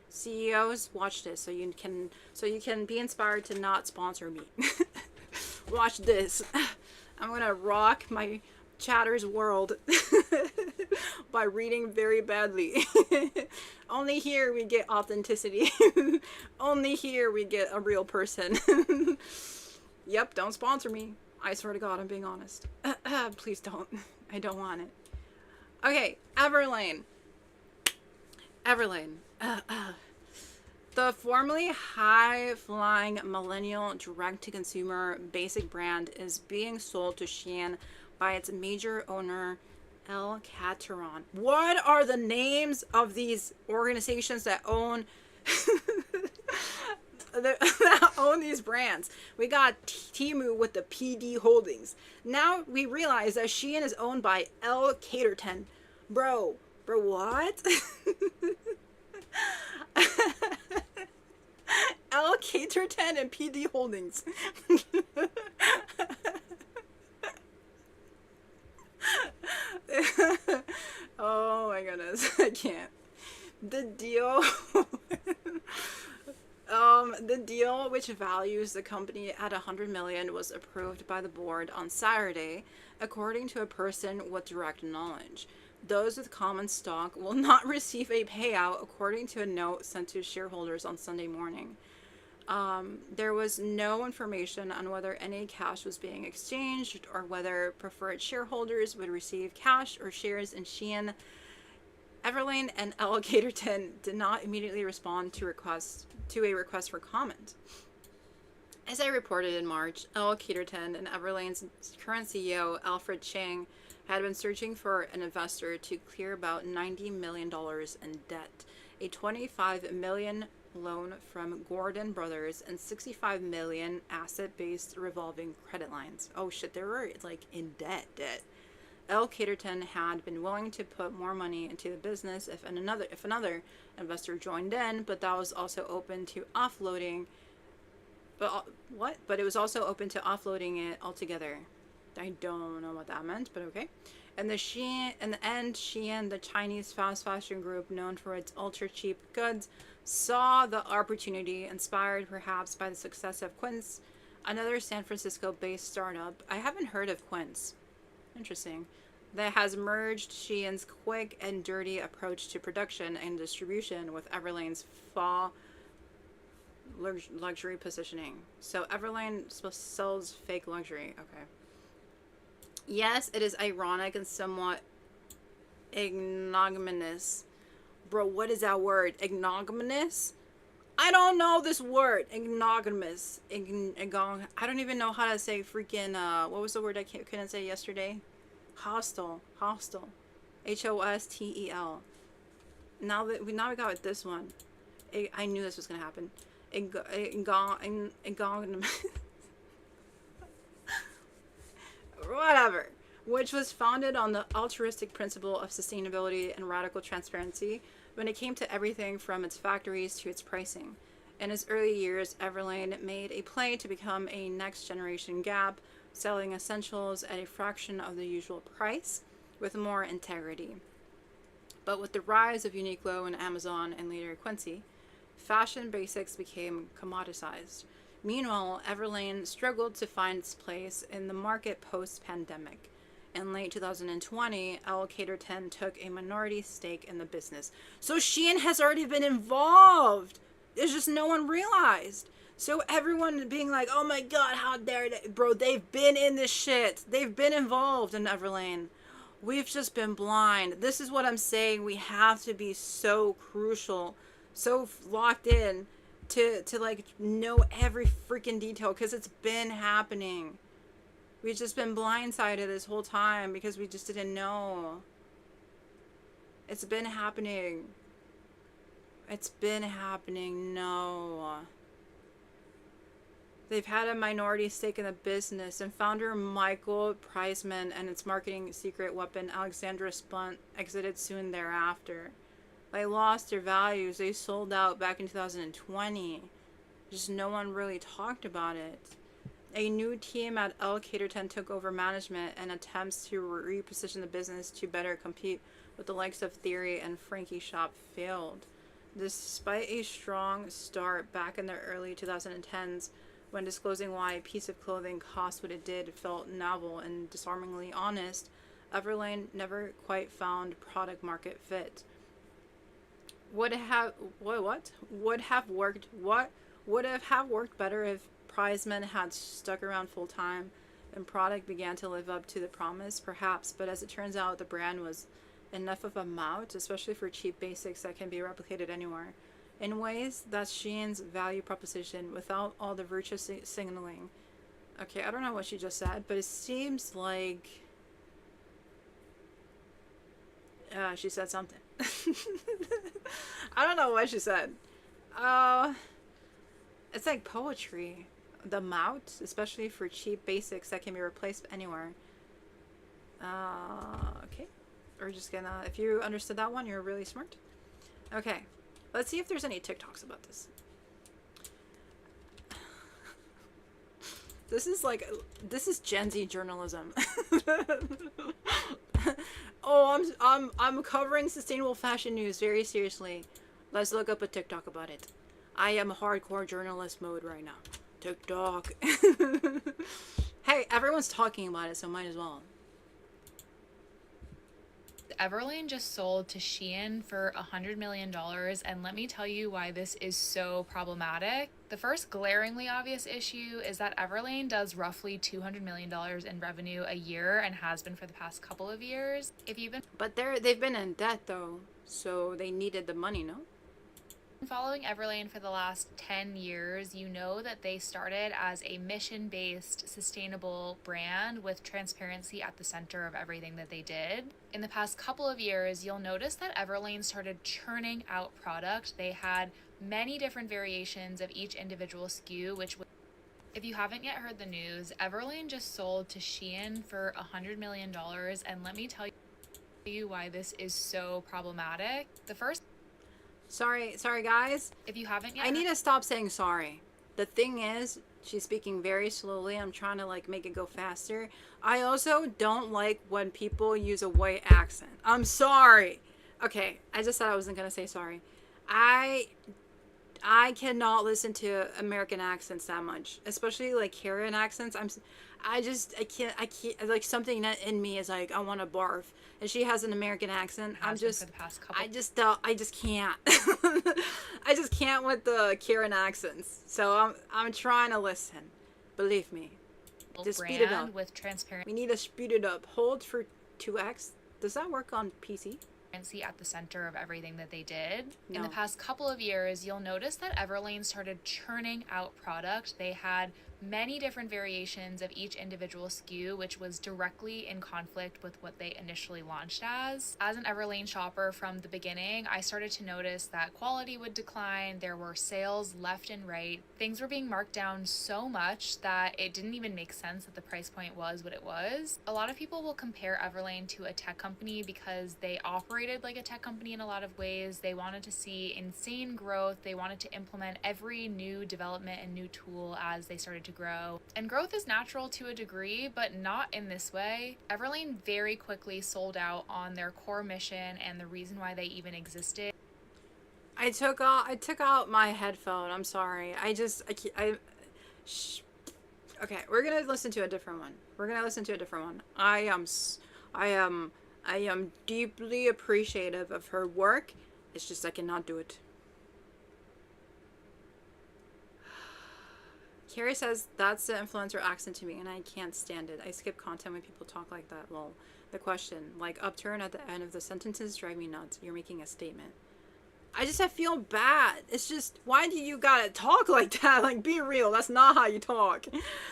CEOs, watch this so you can be inspired to not sponsor me. Watch this. I'm gonna rock my chatter's world by reading very badly. Only here we get authenticity. Only here we get a real person. Yep, don't sponsor me. I swear to God, I'm being honest. Please don't. I don't want it. Okay, EVERLANE. EVERLANE. The formerly high-flying millennial direct-to-consumer basic brand is being sold to SHEIN by its major owner, El Cateron. What are the names of these organizations that own that own these brands? We got TEMU with the PD Holdings. Now we realize that SHEIN is owned by El Caterton. Bro, what? El Caterton and PD Holdings. Oh my goodness, I can't. The deal. Oh The deal, which values the company at $100 million, was approved by the board on Saturday, according to a person with direct knowledge. Those with common stock will not receive a payout, according to a note sent to shareholders on Sunday morning. There was no information on whether any cash was being exchanged or whether preferred shareholders would receive cash or shares in SHEIN. EVERLANE and Elle Caterton did not immediately respond to a request for comment. As I reported in March, Elle Caterton and EVERLANE's current CEO, Alfred Chang, had been searching for an investor to clear about $90 million in debt, a $25 million loan from Gordon Brothers, and $65 million asset-based revolving credit lines. Oh shit, they were like in debt. Elle Caterton had been willing to put more money into the business if another investor joined in, but that was also open to offloading. But it was also open to offloading it altogether. I don't know what that meant, but okay. And SHEIN, the Chinese fast fashion group known for its ultra cheap goods, saw the opportunity, inspired perhaps by the success of Quince, another San Francisco-based startup. I haven't heard of Quince. Interesting. That has merged SHEIN's quick and dirty approach to production and distribution with EVERLANE's fall luxury positioning. So EVERLANE sells fake luxury. Okay. Yes, it is ironic and somewhat ignominious. Bro, what is that word? Ignominious? I don't know this word. Ignominious. I don't even know how to say freaking, what was the word I couldn't say yesterday? Hostile. Hostel. Now we got this one. I knew this was gonna happen. Whatever. Which was founded on the altruistic principle of sustainability and radical transparency when it came to everything from its factories to its pricing. In its early years, EVERLANE made a play to become a next generation Gap, selling essentials at a fraction of the usual price with more integrity. But with the rise of Uniqlo and Amazon and later Quincy, fashion basics became commoditized. Meanwhile, EVERLANE struggled to find its place in the market post-pandemic. In late 2020, Elle Caterton took a minority stake in the business. So SHEIN has already been involved. It's just no one realized. So everyone being like, oh my god, how dare they? Bro, they've been in this shit. They've been involved in EVERLANE. We've just been blind. This is what I'm saying. We have to be so crucial, so locked in to like know every freaking detail, because it's been happening. We've just been blindsided this whole time because we just didn't know. It's been happening. It's been happening. No. They've had a minority stake in the business, and founder Michael Preisman and its marketing secret weapon Alexandra Spunt exited soon thereafter. They lost their values. They sold out back in 2020. Just no one really talked about it. A new team at Elle Caterton took over management, and attempts to reposition the business to better compete with the likes of Theory and Frankie Shop failed. Despite a strong start back in the early 2010s, when disclosing why a piece of clothing cost what it did felt novel and disarmingly honest, EVERLANE never quite found product market fit. Would have worked better if Preisman had stuck around full time and product began to live up to the promise, perhaps, but as it turns out, the brand was enough of a mout, especially for cheap basics that can be replicated anywhere. In ways, that's SHEIN's value proposition without all the virtue signaling. Okay, I don't know what she just said, but it seems like she said something. I don't know what she said. It's like poetry. The mout, especially for cheap basics that can be replaced anywhere. Okay. We're just gonna, if you understood that one, you're really smart. Okay. Let's see if there's any TikToks about this. This is Gen Z journalism. Oh, I'm covering sustainable fashion news very seriously. Let's look up a TikTok about it. I am hardcore journalist mode right now. TikTok. Hey, everyone's talking about it, so might as well. EVERLANE just sold to SHEIN for $100 million, and let me tell you why this is so problematic. The first glaringly obvious issue is that EVERLANE does roughly $200 million in revenue a year and has been for the past couple of years. If you've been They've been in debt though, so they needed the money, no? following EVERLANE for the last 10 years, you know that they started as a mission-based, sustainable brand with transparency at the center of everything that they did. In the past couple of years, you'll notice that EVERLANE started churning out product. They had many different variations of each individual SKU, which if you haven't yet heard the news, EVERLANE just sold to SHEIN for $100 million, and let me tell you why this is so problematic. The first Sorry guys. If you haven't yet, I need to stop saying sorry. The thing is, she's speaking very slowly. I'm trying to like make it go faster. I also don't like when people use a white accent. I'm sorry. Okay, I just said I wasn't gonna say sorry. I cannot listen to American accents that much, especially like Karen accents. I can't, like something in me is like, I want to barf. And she has an American accent. I just can't. I just can't with the Karen accents. So I'm trying to listen. Believe me. Just speed it up. With transparency We need to speed it up. Hold for 2x. Does that work on PC? at the center of everything that they did. No. In the past couple of years, you'll notice that EVERLANE started churning out product. They had many different variations of each individual SKU, which was directly in conflict with what they initially launched as. As an EVERLANE shopper from the beginning, I started to notice that quality would decline. There were sales left and right. Things were being marked down so much that it didn't even make sense that the price point was what it was. A lot of people will compare EVERLANE to a tech company because they operated like a tech company in a lot of ways. They wanted to see insane growth. They wanted to implement every new development and new tool as they started to grow. And growth is natural to a degree, but not in this way. EVERLANE very quickly sold out on their core mission and the reason why they even existed. I took out my headphone. I'm sorry. Okay, we're gonna listen to a different one. I am deeply appreciative of her work. It's just I cannot do it. Carrie says that's the influencer accent to me, and I can't stand it. I skip content when people talk like that. Well, the question, like upturn at the end of the sentences, drive me nuts. You're making a statement. I feel bad. It's just, why do you gotta talk like that? Like, be real. That's not how you talk.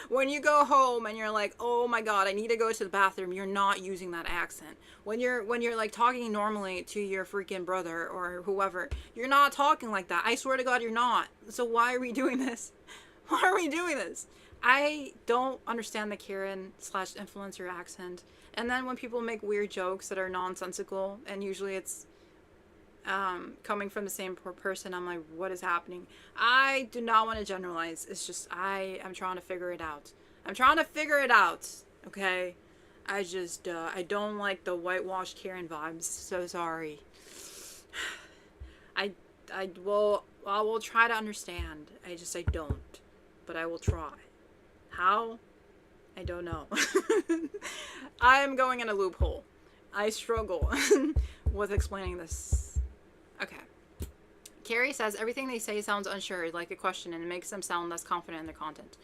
When you go home and you're like, oh my god, I need to go to the bathroom, you're not using that accent. When you're like talking normally to your freaking brother or whoever, you're not talking like that. I swear to god, you're not. So why are we doing this? Why are we doing this? I don't understand the Karen/influencer accent. And then when people make weird jokes that are nonsensical, and usually it's coming from the same person, I'm like, what is happening? I do not want to generalize. It's just I'm trying to figure it out. Okay? I don't like the whitewashed Karen vibes. So sorry. I will try to understand. I don't. But I will try. How? I don't know. I'm going in a loophole. I struggle with explaining this. Okay. Carrie says everything they say sounds unsure, like a question, and it makes them sound less confident in their content.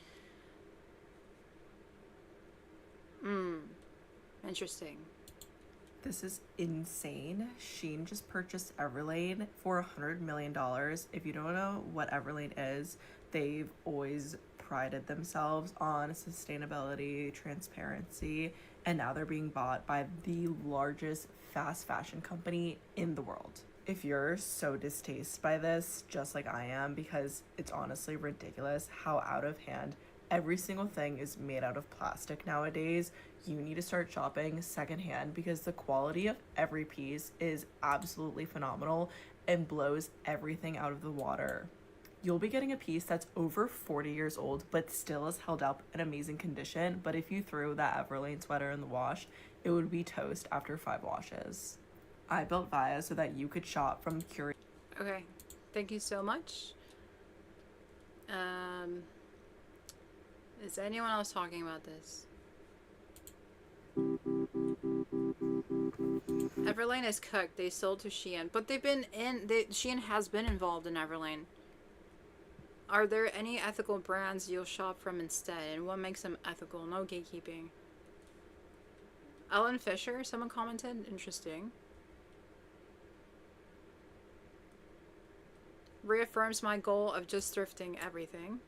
Interesting. This is insane. SHEIN just purchased EVERLANE for $100 million. If you don't know what EVERLANE is, they've always prided themselves on sustainability, transparency, and now they're being bought by the largest fast fashion company in the world. If you're so distasted by this, just like I am, because it's honestly ridiculous how out of hand every single thing is made out of plastic nowadays, you need to start shopping secondhand because the quality of every piece is absolutely phenomenal and blows everything out of the water. You'll be getting a piece that's over 40 years old but still is held up in amazing condition, but if you threw that EVERLANE sweater in the wash, it would be toast after 5 washes. I built Via so that you could shop from curated. Okay. Thank you so much. Is anyone else talking about this? EVERLANE is cooked. They sold to SHEIN, but SHEIN has been involved in EVERLANE. Are there any ethical brands you'll shop from instead, and what makes them ethical? No gatekeeping. Ellen Fisher, someone commented. Interesting. Reaffirms my goal of just thrifting everything.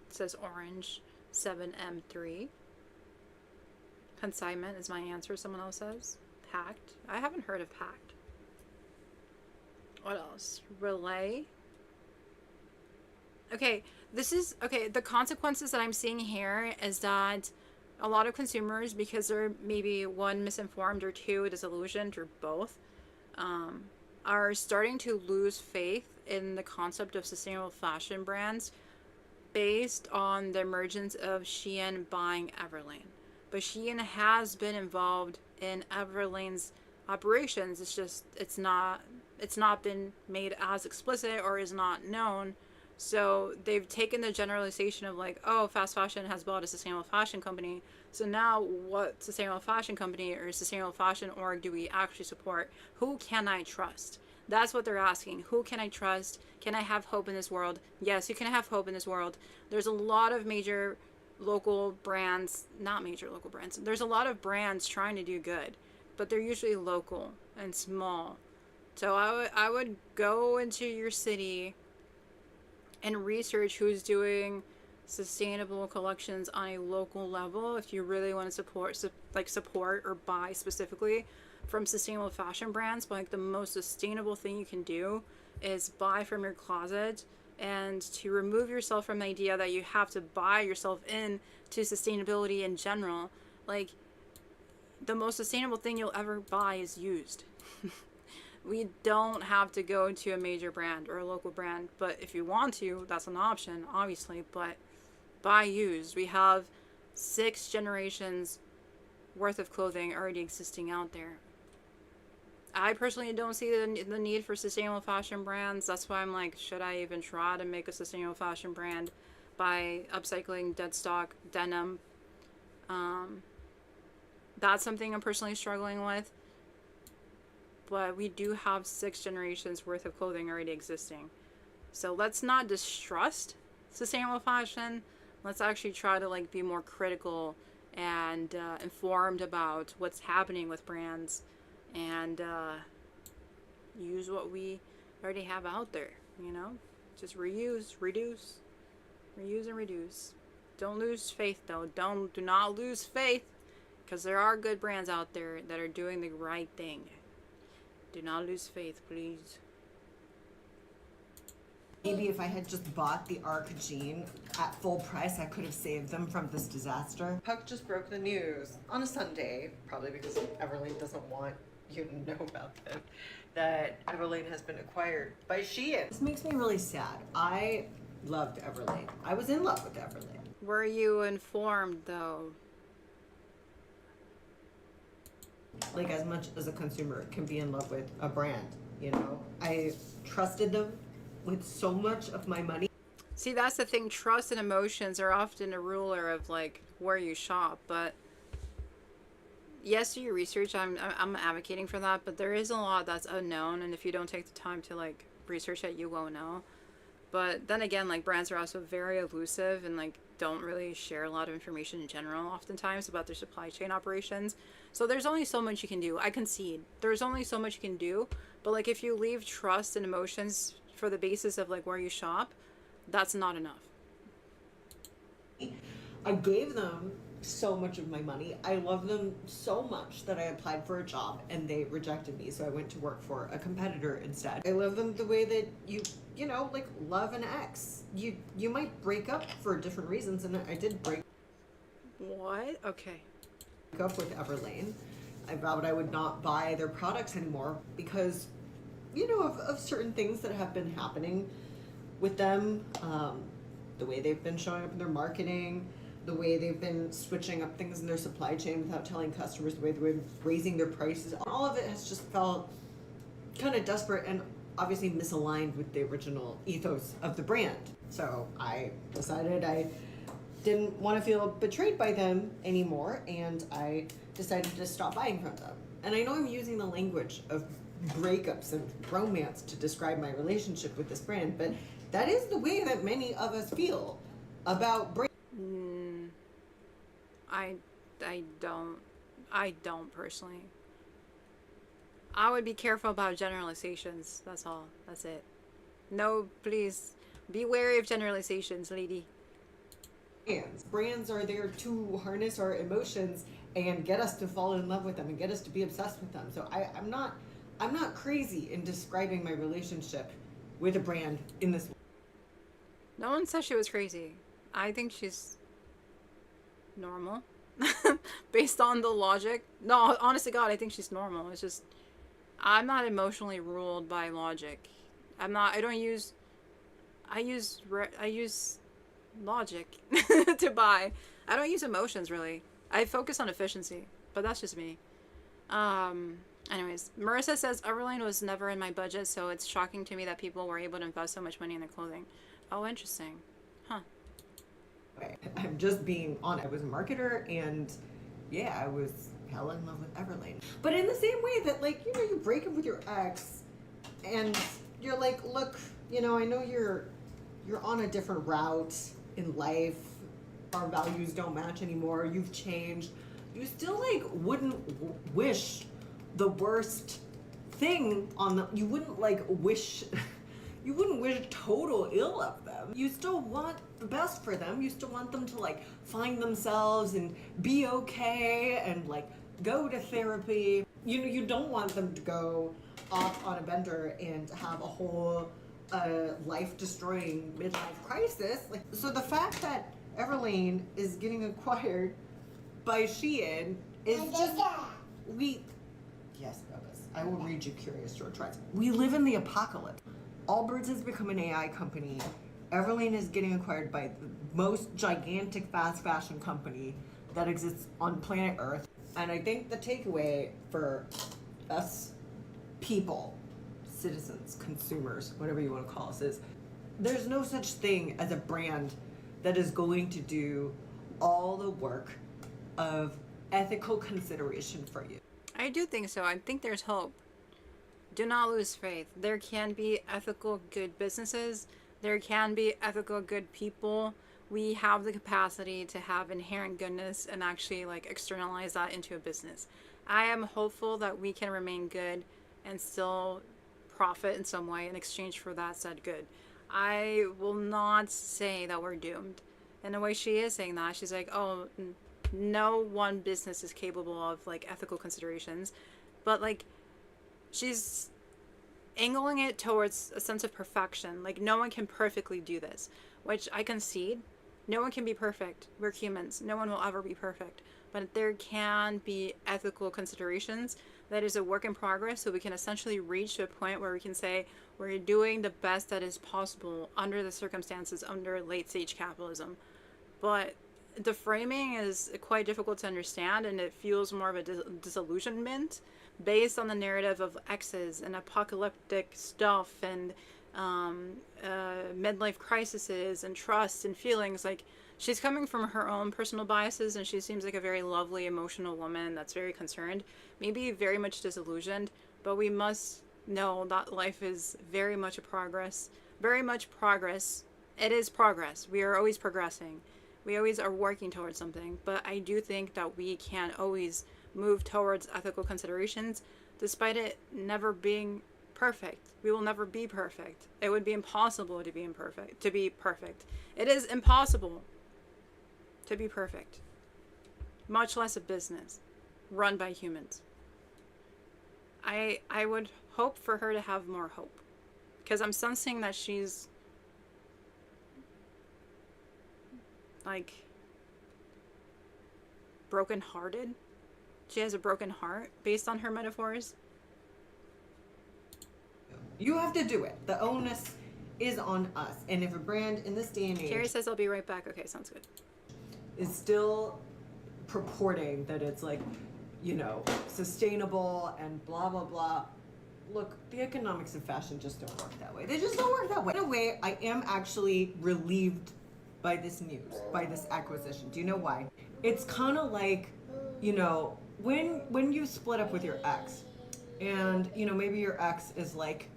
It says Orange 7M3. Consignment is my answer, someone else says. Packed. I haven't heard of Packed. What else? Relay. Okay, the consequences that I'm seeing here is that a lot of consumers, because they're maybe one, misinformed, or two, disillusioned, or both, are starting to lose faith in the concept of sustainable fashion brands based on the emergence of SHEIN buying EVERLANE. But SHEIN has been involved in EVERLANE's operations. It's just it's not been made as explicit or is not known. So they've taken the generalization of like, oh, fast fashion has bought a sustainable fashion company. So now what sustainable fashion company or sustainable fashion org do we actually support? Who can I trust? That's what they're asking. Who can I trust? Can I have hope in this world? Yes, you can have hope in this world. There's a lot of major local brands, not major local brands. There's a lot of brands trying to do good, but they're usually local and small. So I would go into your city and research who's doing sustainable collections on a local level if you really want to support or buy specifically from sustainable fashion brands. But like the most sustainable thing you can do is buy from your closet, and to remove yourself from the idea that you have to buy yourself in to sustainability in general. Like, the most sustainable thing you'll ever buy is used. We don't have to go to a major brand or a local brand, but if you want to, that's an option, obviously, but buy used. We have 6 generations worth of clothing already existing out there. I personally don't see the need for sustainable fashion brands. That's why I'm like, should I even try to make a sustainable fashion brand by upcycling dead stock denim? That's something I'm personally struggling with. But we do have 6 generations worth of clothing already existing. So let's not distrust sustainable fashion. Let's actually try to like be more critical and informed about what's happening with brands, and use what we already have out there, you know? Just reuse, reduce, reuse and reduce. Don't lose faith though. Do not lose faith, because there are good brands out there that are doing the right thing. Do not lose faith, please. Maybe if I had just bought the ARC jean at full price, I could have saved them from this disaster. Puck just broke the news on a Sunday, probably because EVERLANE doesn't want you to know about this, that EVERLANE has been acquired by SHEIN. This makes me really sad. I loved EVERLANE. I was in love with EVERLANE. Were you informed though? Like, as much as a consumer can be in love with a brand, you know? I trusted them with so much of my money. See, that's the thing. Trust and emotions are often a ruler of like where you shop. But yes, do your research. I'm advocating for that. But there is a lot that's unknown, and if you don't take the time to like research it, you won't know. But then again, like brands are also very elusive and like don't really share a lot of information in general oftentimes about their supply chain operations. So there's only so much you can do. I concede. There's only so much you can do. But like if you leave trust and emotions for the basis of like where you shop, that's not enough. I gave them so much of my money. I love them so much that I applied for a job and they rejected me, so I went to work for a competitor instead. I love them the way that you know, like love an ex. You might break up for different reasons, and I did break What? Okay. up with EVERLANE. I vowed I would not buy their products anymore because, you know, of certain things that have been happening with them, the way they've been showing up in their marketing, the way they've been switching up things in their supply chain without telling customers, the way they've been raising their prices. All of it has just felt kind of desperate and obviously misaligned with the original ethos of the brand. So I decided I didn't want to feel betrayed by them anymore, and I decided to stop buying from them. And I know I'm using the language of breakups and romance to describe my relationship with this brand, but that is the way that many of us feel about breakups. I don't personally. I would be careful about generalizations. That's all. That's it. No, please be wary of generalizations, lady. Brands are there to harness our emotions and get us to fall in love with them and get us to be obsessed with them. So I'm not crazy in describing my relationship with a brand in this way. No one said she was crazy. I think she's normal. Based on the logic. No, honest to God, I think she's normal. It's just, I'm not emotionally ruled by logic. I use logic to buy. I don't use emotions, really. I focus on efficiency, but that's just me. Anyways, Marissa says, Everlane was never in my budget, so it's shocking to me that people were able to invest so much money in their clothing. Oh, interesting. Huh. I'm just being honest. I was a marketer, and yeah, I was hella in love with Everlane. But in the same way that, like, you know, you break up with your ex, and you're like, look, you know, I know you're on a different route in life. Our values don't match anymore. You've changed. You still, like, wouldn't wish the worst thing on them. You wouldn't, like, wish... You wouldn't wish total ill of them. You still want the best for them. You still want them to, like, find themselves and be okay and, like, go to therapy. You don't want them to go off on a bender and have a whole life-destroying midlife crisis. Like, so the fact that Everlane is getting acquired by SHEIN is just... Yes, Bubba's. I will read you Curious George Rice. We live in the apocalypse. Allbirds has become an AI company. Everlane is getting acquired by the most gigantic fast fashion company that exists on planet Earth. And I think the takeaway for us people, citizens, consumers, whatever you want to call us, is there's no such thing as a brand that is going to do all the work of ethical consideration for you. I do think so. I think there's hope. Do not lose faith. There can be ethical, good businesses. There can be ethical, good people. We have the capacity to have inherent goodness and actually, like, externalize that into a business. I am hopeful that we can remain good and still profit in some way in exchange for that said good. I will not say that we're doomed. And the way she is saying that, she's like, oh, no one business is capable of, like, ethical considerations. But, like, she's angling it towards a sense of perfection. Like, no one can perfectly do this, which I concede. No one can be perfect. We're humans. No one will ever be perfect. But there can be ethical considerations that is a work in progress, so we can essentially reach to a point where we can say we're doing the best that is possible under the circumstances under late stage capitalism. But the framing is quite difficult to understand, and it feels more of a disillusionment based on the narrative of exes and apocalyptic stuff and midlife crises and trust and feelings. Like, she's coming from her own personal biases, and she seems like a very lovely, emotional woman that's very concerned, maybe very much disillusioned, but we must know that life is very much a progress. Very much progress. It is progress. We are always progressing. We always are working towards something, but I do think that we can always move towards ethical considerations despite it never being perfect. We will never be perfect. It would be impossible to be perfect. It is impossible to be perfect, much less a business run by humans. I would hope for her to have more hope, because I'm sensing that she's like broken-hearted. She has a broken heart based on her metaphors. You have to do it. The onus is on us. And if a brand in this day and age... Carrie says I'll be right back. Okay, sounds good. ...is still purporting that it's, like, you know, sustainable and blah, blah, blah, look, the economics of fashion just don't work that way. They just don't work that way. In a way, I am actually relieved by this news, by this acquisition. Do you know why? It's kind of like, you know, when you split up with your ex, and, you know, maybe your ex is like,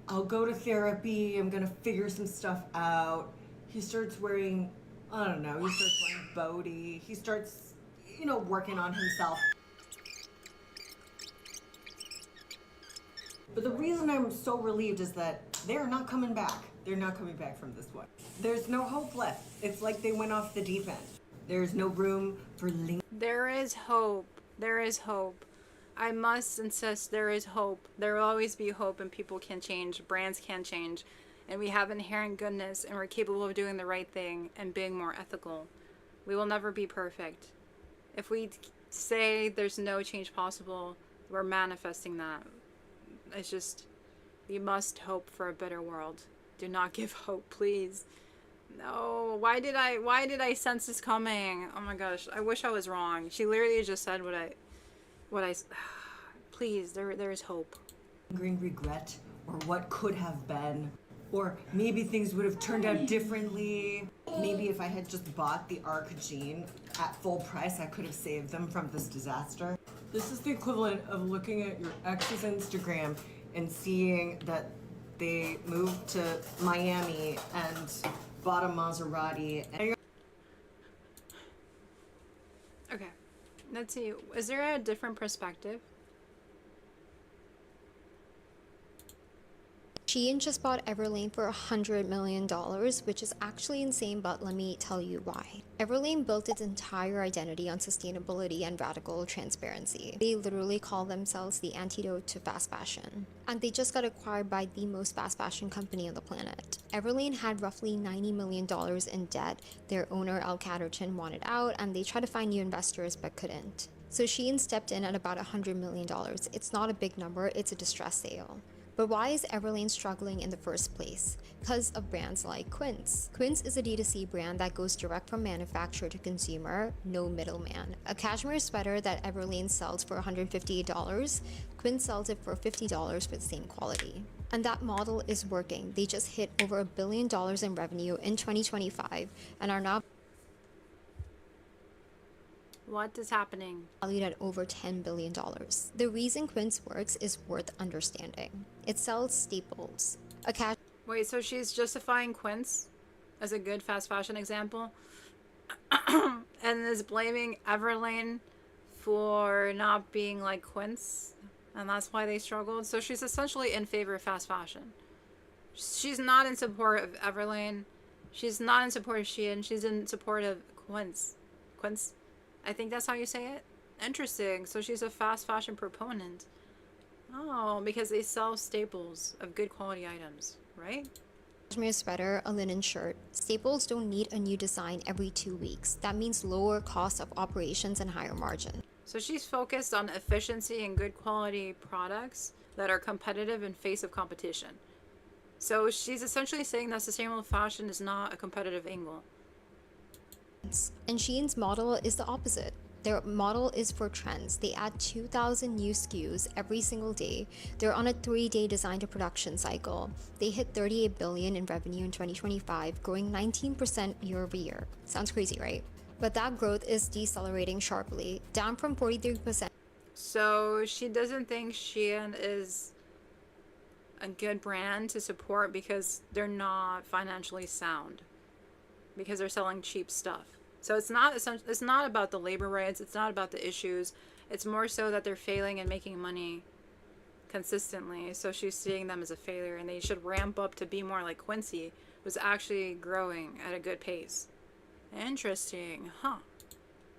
I'll go to therapy, I'm gonna figure some stuff out. He starts wearing, I don't know, he starts wearing Bodhi. He starts, you know, working on himself. But the reason I'm so relieved is that they're not coming back. They're not coming back from this one. There's no hope left. It's like they went off the deep end. There's no room for There is hope. There is hope. I must insist there is hope. There will always be hope, and people can change, brands can change, and we have inherent goodness, and we're capable of doing the right thing and being more ethical. We will never be perfect. If we say there's no change possible, we're manifesting that. It's just, we must hope for a better world. Do not give hope, please. No, why did I sense this coming? Oh my gosh, I wish I was wrong. She literally just said what I please, there is hope. lingering regret or what could have been, or maybe things would have turned out differently. Maybe if I had just bought the ARC jean at full price, I could have saved them from this disaster. This is the equivalent of looking at your ex's Instagram and seeing that they moved to Miami and bought a Maserati. And Okay, let's see. Is there a different perspective? SHEIN just bought EVERLANE for $100 million, which is actually insane, but let me tell you why. EVERLANE built its entire identity on sustainability and radical transparency. They literally call themselves the antidote to fast fashion. And they just got acquired by the most fast fashion company on the planet. EVERLANE had roughly $90 million in debt. Their owner, Al Catterton, wanted out, and they tried to find new investors but couldn't. So SHEIN stepped in at about $100 million. It's not a big number, it's a distress sale. But why is EVERLANE struggling in the first place? Because of brands like Quince. Quince is a D2C brand that goes direct from manufacturer to consumer, no middleman. A cashmere sweater that EVERLANE sells for $158, Quince sells it for $50 for the same quality. And that model is working. They just hit over $1 billion in revenue in 2025 and are now What is happening? Valued at over $10 billion. The reason Quince works is worth understanding. It sells staples. Wait, so she's justifying Quince as a good fast fashion example and is blaming EVERLANE for not being like Quince, and that's why they struggled. So she's essentially in favor of fast fashion. She's not in support of EVERLANE. She's not in support of SHEIN. She's in support of Quince. Quince? I think that's how you say it. Interesting. So she's a fast fashion proponent. Oh, because they sell staples of good quality items, right? Cashmere sweater, a linen shirt. Staples don't need a new design every 2 weeks. That means lower cost of operations and higher margin. So she's focused on efficiency and good quality products that are competitive in face of competition. So she's essentially saying that sustainable fashion is not a competitive angle. And SHEIN's model is the opposite. Their model is for trends. They add 2,000 new SKUs every single day. They're on a 3-day design to production cycle. They hit $38 billion in revenue in 2025, growing 19% year over year. Sounds crazy, right? But that growth is decelerating sharply, down from 43%. So she doesn't think SHEIN is a good brand to support because they're not financially sound, because they're selling cheap stuff. So it's not about the labor rights, it's not about the issues, it's more so that they're failing and making money consistently. So she's seeing them as a failure, and they should ramp up to be more like Quincy, who's actually growing at a good pace. Interesting, huh?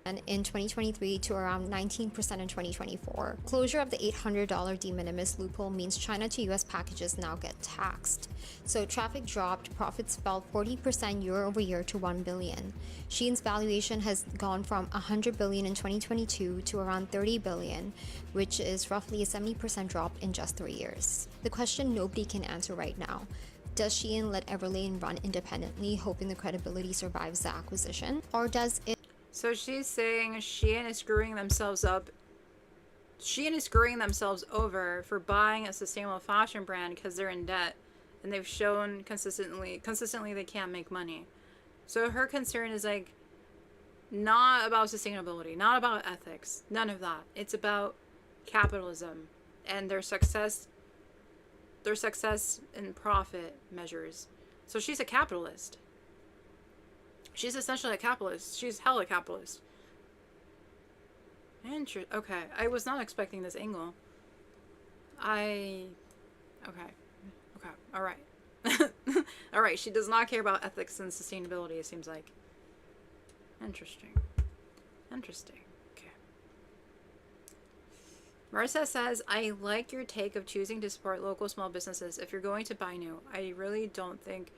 And in 2023 to around 19% in 2024. Closure of the $800 de minimis loophole means China to US packages now get taxed. So traffic dropped, profits fell 40% year over year to $1 billion. SHEIN's valuation has gone from $100 billion in 2022 to around $30 billion, which is roughly a 70% drop in just 3 years. The question nobody can answer right now: does SHEIN let EVERLANE run independently, hoping the credibility survives the acquisition? Or does it... So she's saying SHEIN is screwing themselves up Shein is screwing themselves over for buying a sustainable fashion brand because they're in debt, and they've shown consistently they can't make money. So her concern is like not about sustainability, not about ethics, none of that. It's about capitalism and their success in profit measures. So she's a capitalist. She's essentially a capitalist. She's hella capitalist. Okay, I was not expecting this angle. Okay, alright. Alright, she does not care about ethics and sustainability, it seems like. Interesting. Okay. Marissa says, I like your take of choosing to support local small businesses if you're going to buy new. I really don't think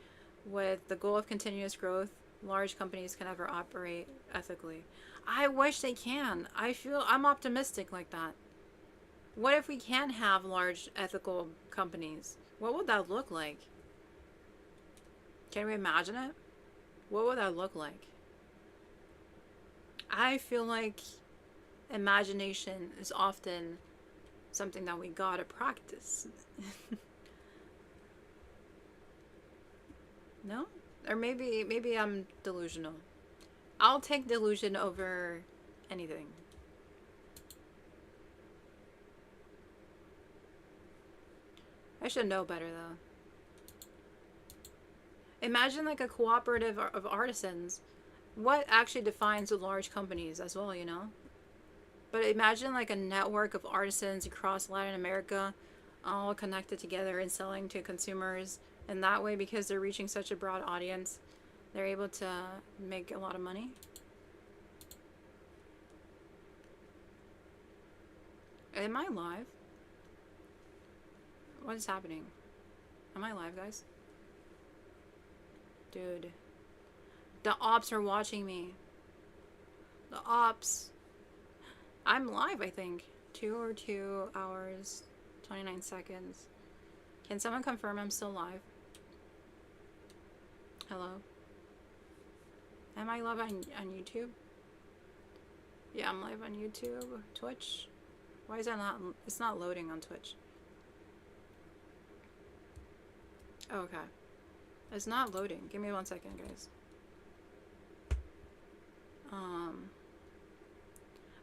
with the goal of continuous growth, large companies can ever operate ethically. I wish they can. I'm optimistic like that. What if we can have large ethical companies? What would that look like? Can we imagine it? What would that look like? I feel like imagination is often something that we gotta practice. No? Or maybe I'm delusional. I'll take delusion over anything. I should know better though. Imagine like a cooperative of artisans. What actually defines the large companies as well, you know? But imagine like a network of artisans across Latin America, all connected together and selling to consumers. And that way, because they're reaching such a broad audience, they're able to make a lot of money. Am I live? What is happening? Am I live, guys? Dude. The ops are watching me. The ops. I'm live, I think. 2 hours, 29 seconds. Can someone confirm I'm still live? Hello? Am I live on YouTube? Yeah, I'm live on YouTube. Twitch? Why is that not... It's not loading on Twitch. Oh, okay. It's not loading. Give me 1 second, guys.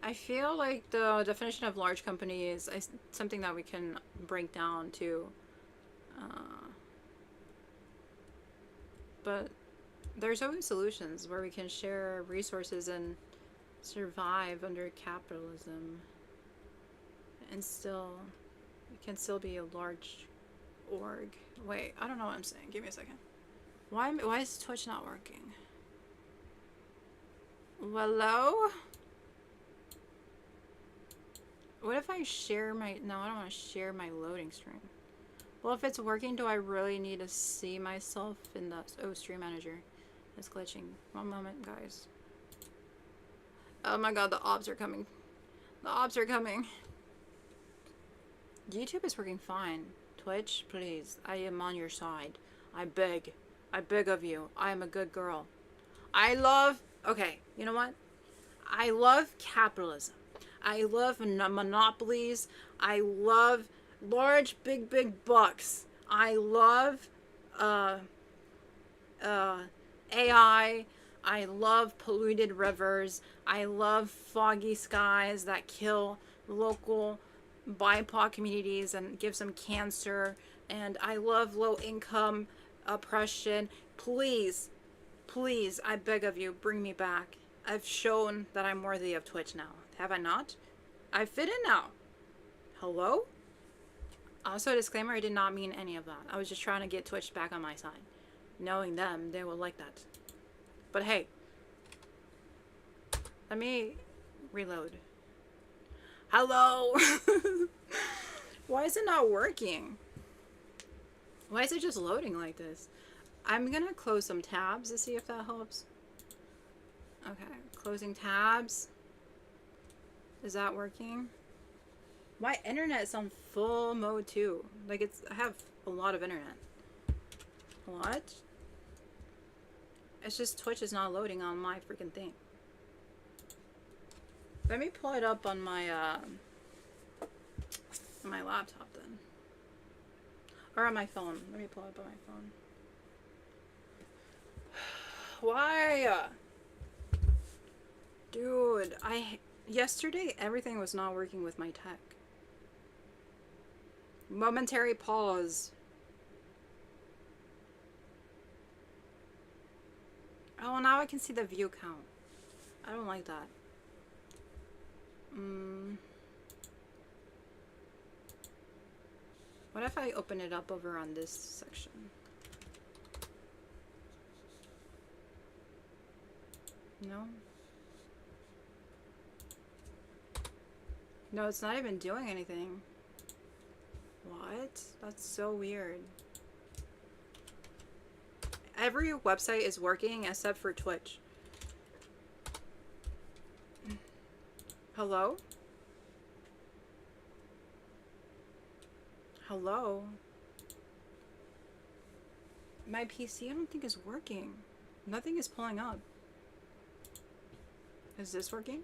I feel like the definition of large company is something that we can break down to. But there's always solutions where we can share resources and survive under capitalism. And still, it can still be a large org. Wait, I don't know what I'm saying. Give me a second. Why is Twitch not working? Hello? What if I share my... No, I don't want to share my loading stream. Well, if it's working, do I really need to see myself in the... Oh, stream manager. It's glitching. One moment, guys. Oh my god, the ops are coming. The ops are coming. YouTube is working fine. Twitch, please. I am on your side. I beg. I beg of you. I am a good girl. I love... Okay, you know what? I love capitalism. I love monopolies. I love large, big bucks. I love AI. I love polluted rivers. I love foggy skies that kill local BIPOC communities and gives them cancer. And I love low income oppression. Please, please, I beg of you, bring me back. I've shown that I'm worthy of Twitch now. Have I not? I fit in now. Hello? Also, disclaimer, I did not mean any of that. I was just trying to get Twitch back on my side. Knowing them, they will like that. But hey. Let me reload. Hello? Why is it not working? Why is it just loading like this? I'm gonna close some tabs to see if that helps. Okay, closing tabs. Is that working? My internet's on full mode too. Like I have a lot of internet. What? It's just Twitch is not loading on my freaking thing. Let me pull it up on my On my laptop then. Or on my phone. Let me pull it up on my phone. Why? Dude, yesterday everything was not working with my tech. Momentary pause. Oh, now I can see the view count. I don't like that. What if I open it up over on this section? No? No, it's not even doing anything. What? That's so weird. Every website is working except for Twitch. Hello? Hello? My PC I don't think is working. Nothing is pulling up. Is this working?